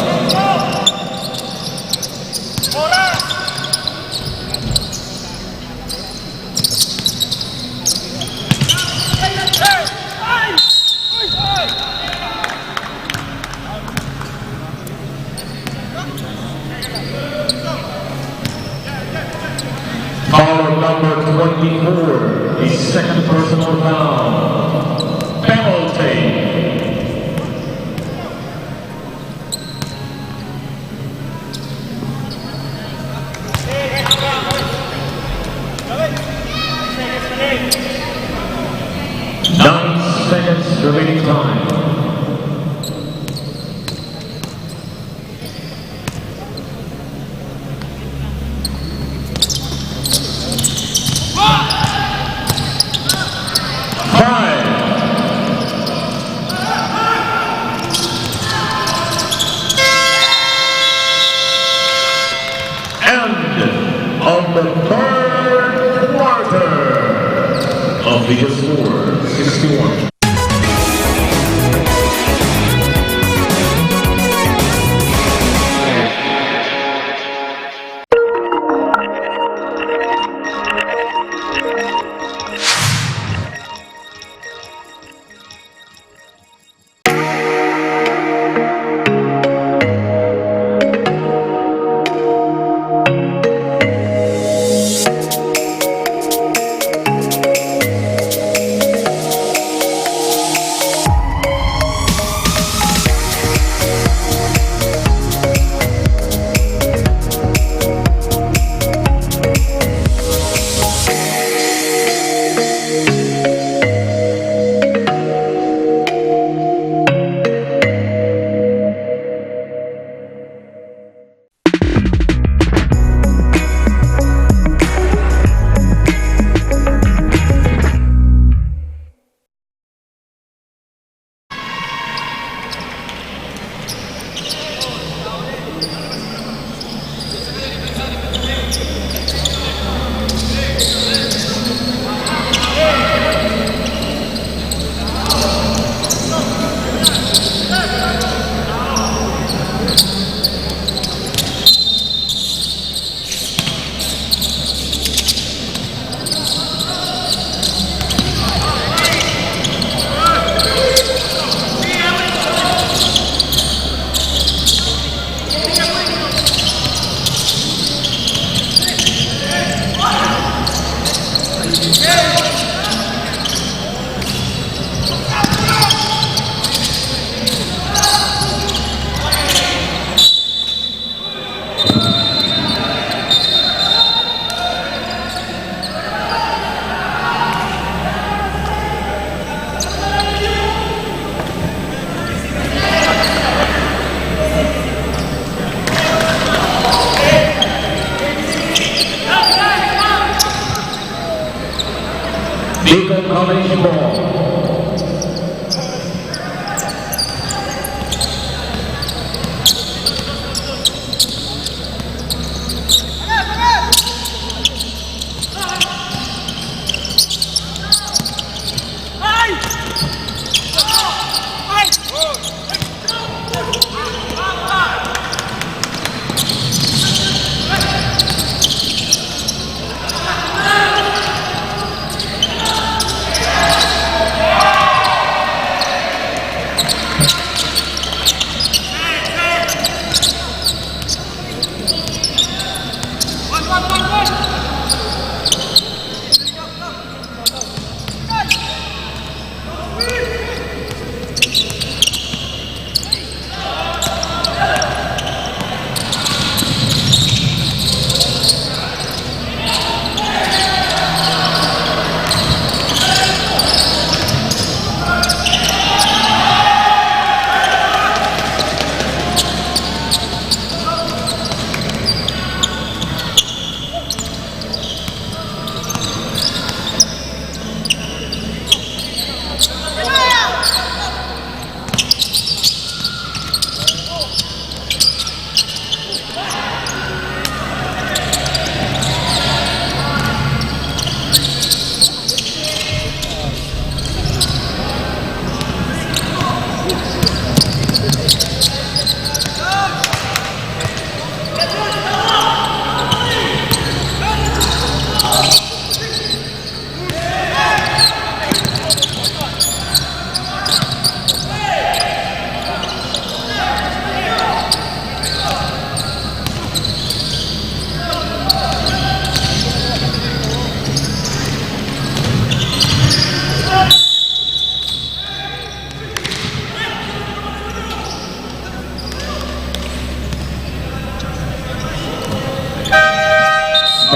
Foul number 24, the second personal foul. Penalty. Seconds remaining time. Five. End of the third quarter of the score 61.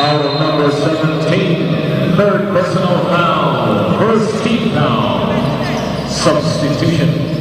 Foul number 17, third personal foul, first team foul, substitution.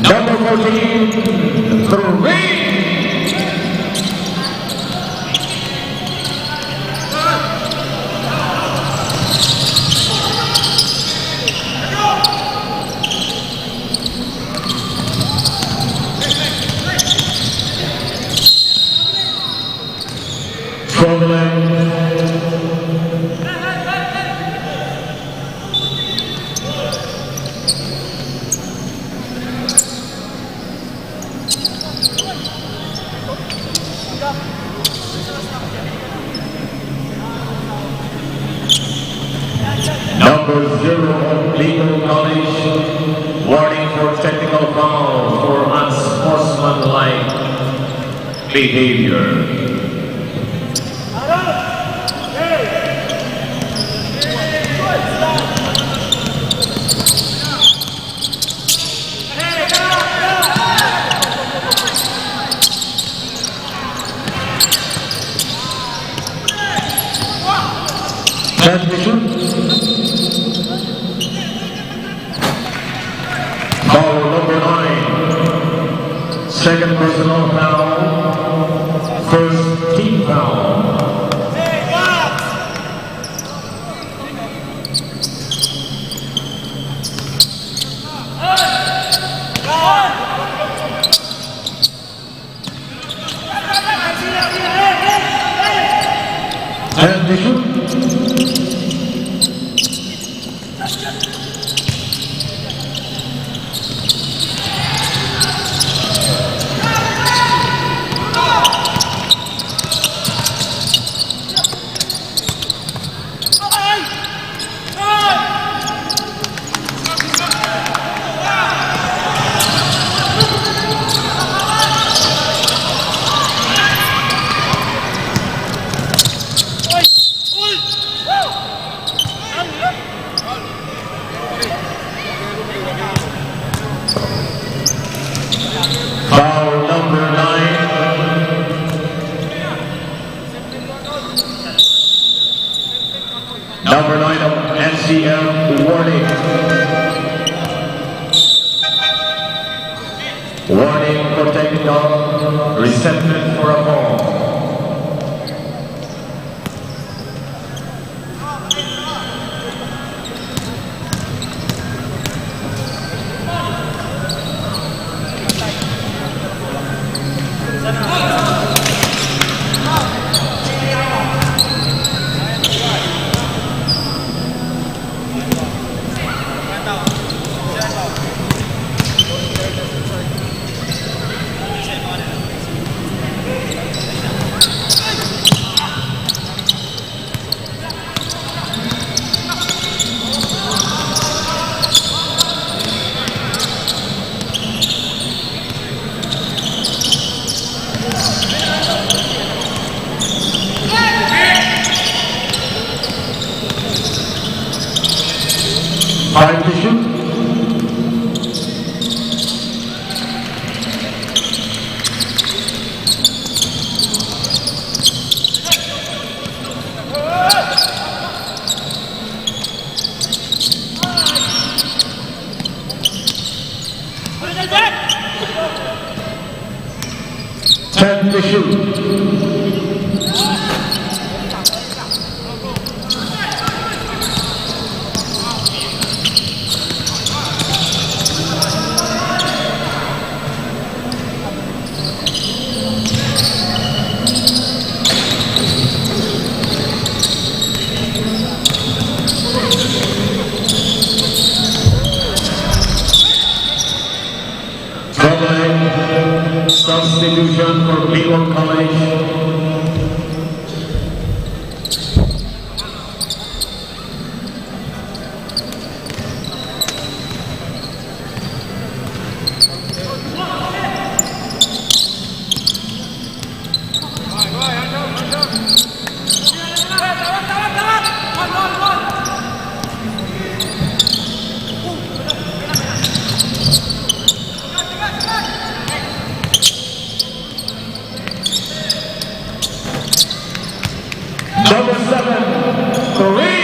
Number 14, Kareem. Number 0 of legal knowledge, warning for technical foul for unsportsmanlike behavior. Transmission. Foul number 9. Second personal foul. First team foul. Transmission. Foul number 9. Number 9 of NCM, warning. Warning for technical, resentment for a ball. Time to shoot. Time to shoot. Substitution for Leon College. Number 7, Kareem.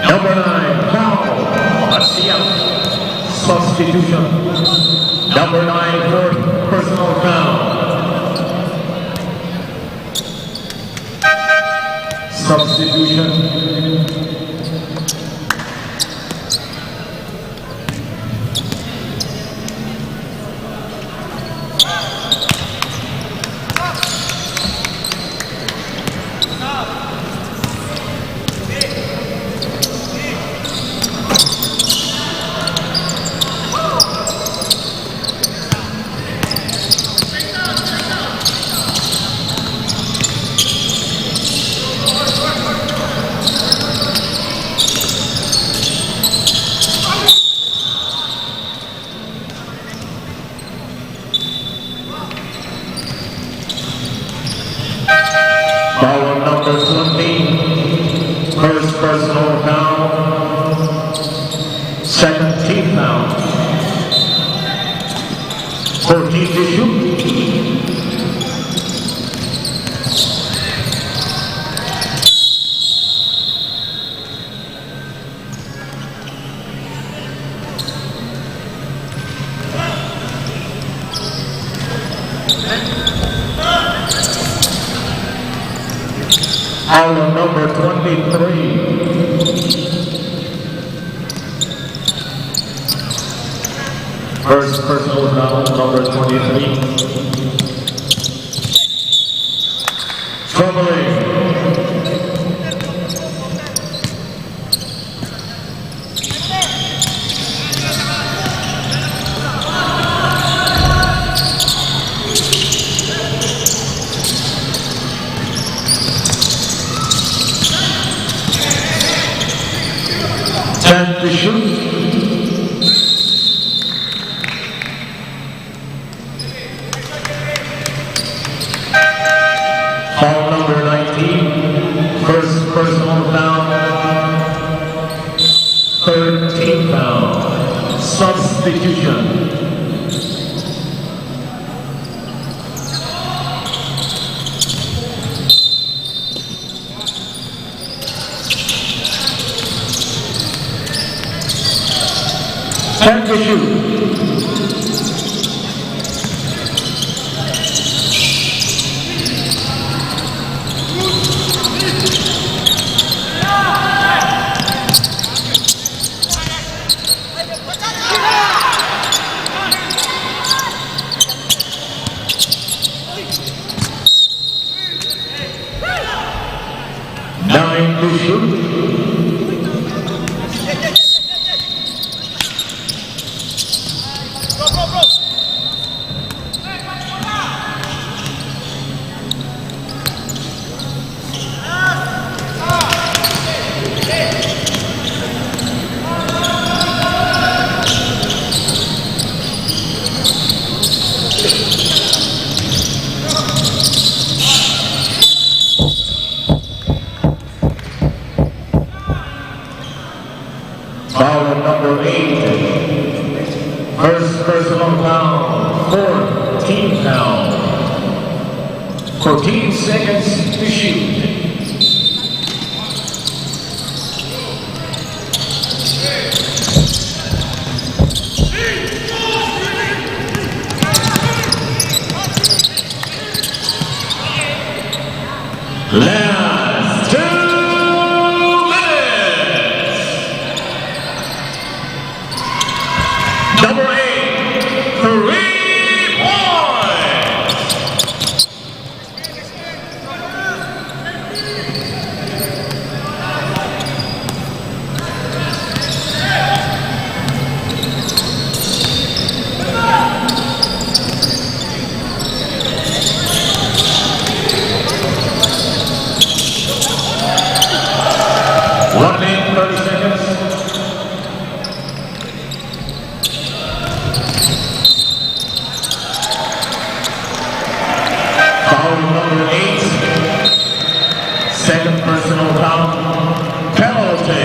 Number 9, foul. That's the out. Substitution. Number 9, fourth personal foul. Substitution. Foul number 20, first personal foul, second team foul, 14 to shoot. Foul number 23. First personal foul, number 23. Troubling. To shoot. Foul number 19, first personal foul, third team foul, substitution. Time to shoot. Nine to shoot. Foul number 8, first personal foul, fourth team foul, 14 seconds to shoot. Last 2 minutes. Number 8, 3 points. One minute, 30 seconds. Foul number 8. Second personal foul. Penalty.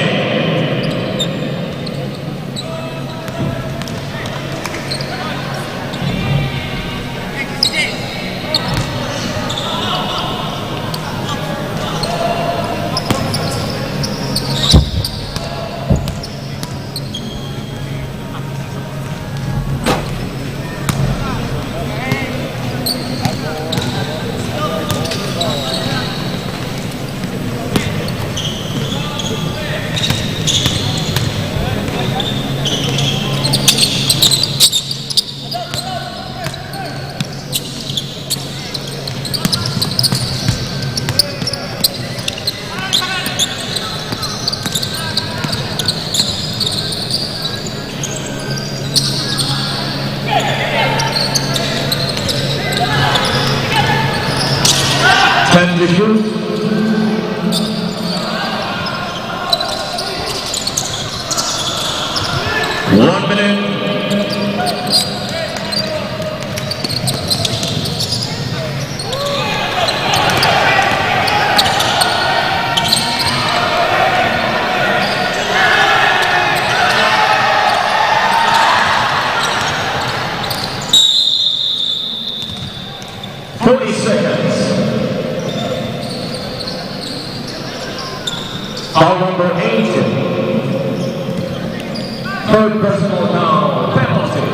Time to shoot. One minute. Seconds. Foul number 8. Third personal foul, penalty.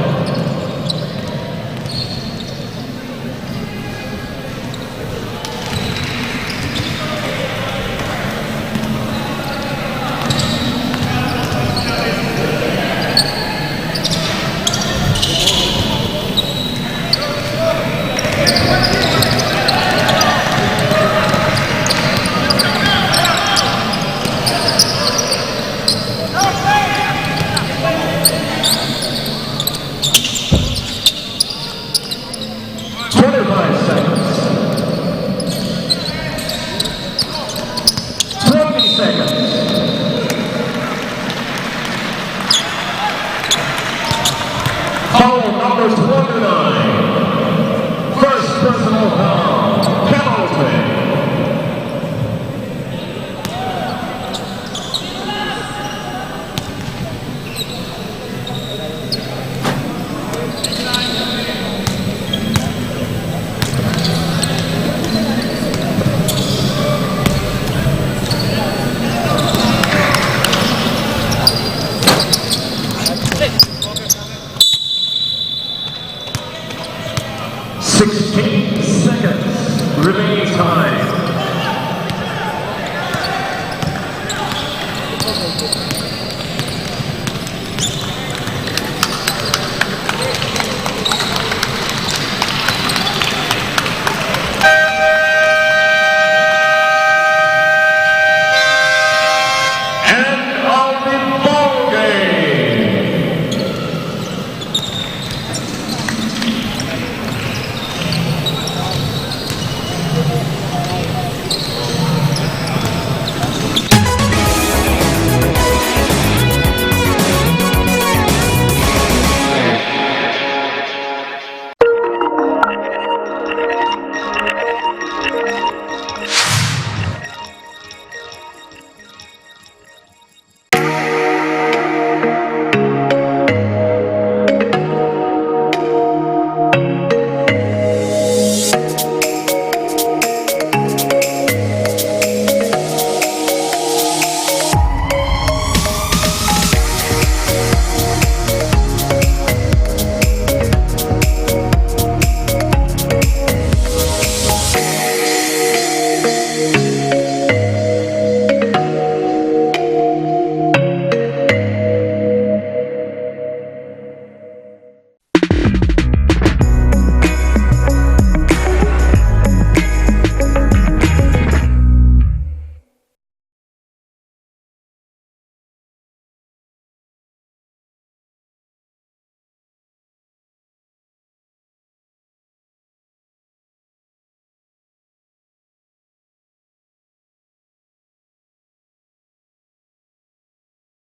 Foul number 29. First personal foul, penalty. Remaining time.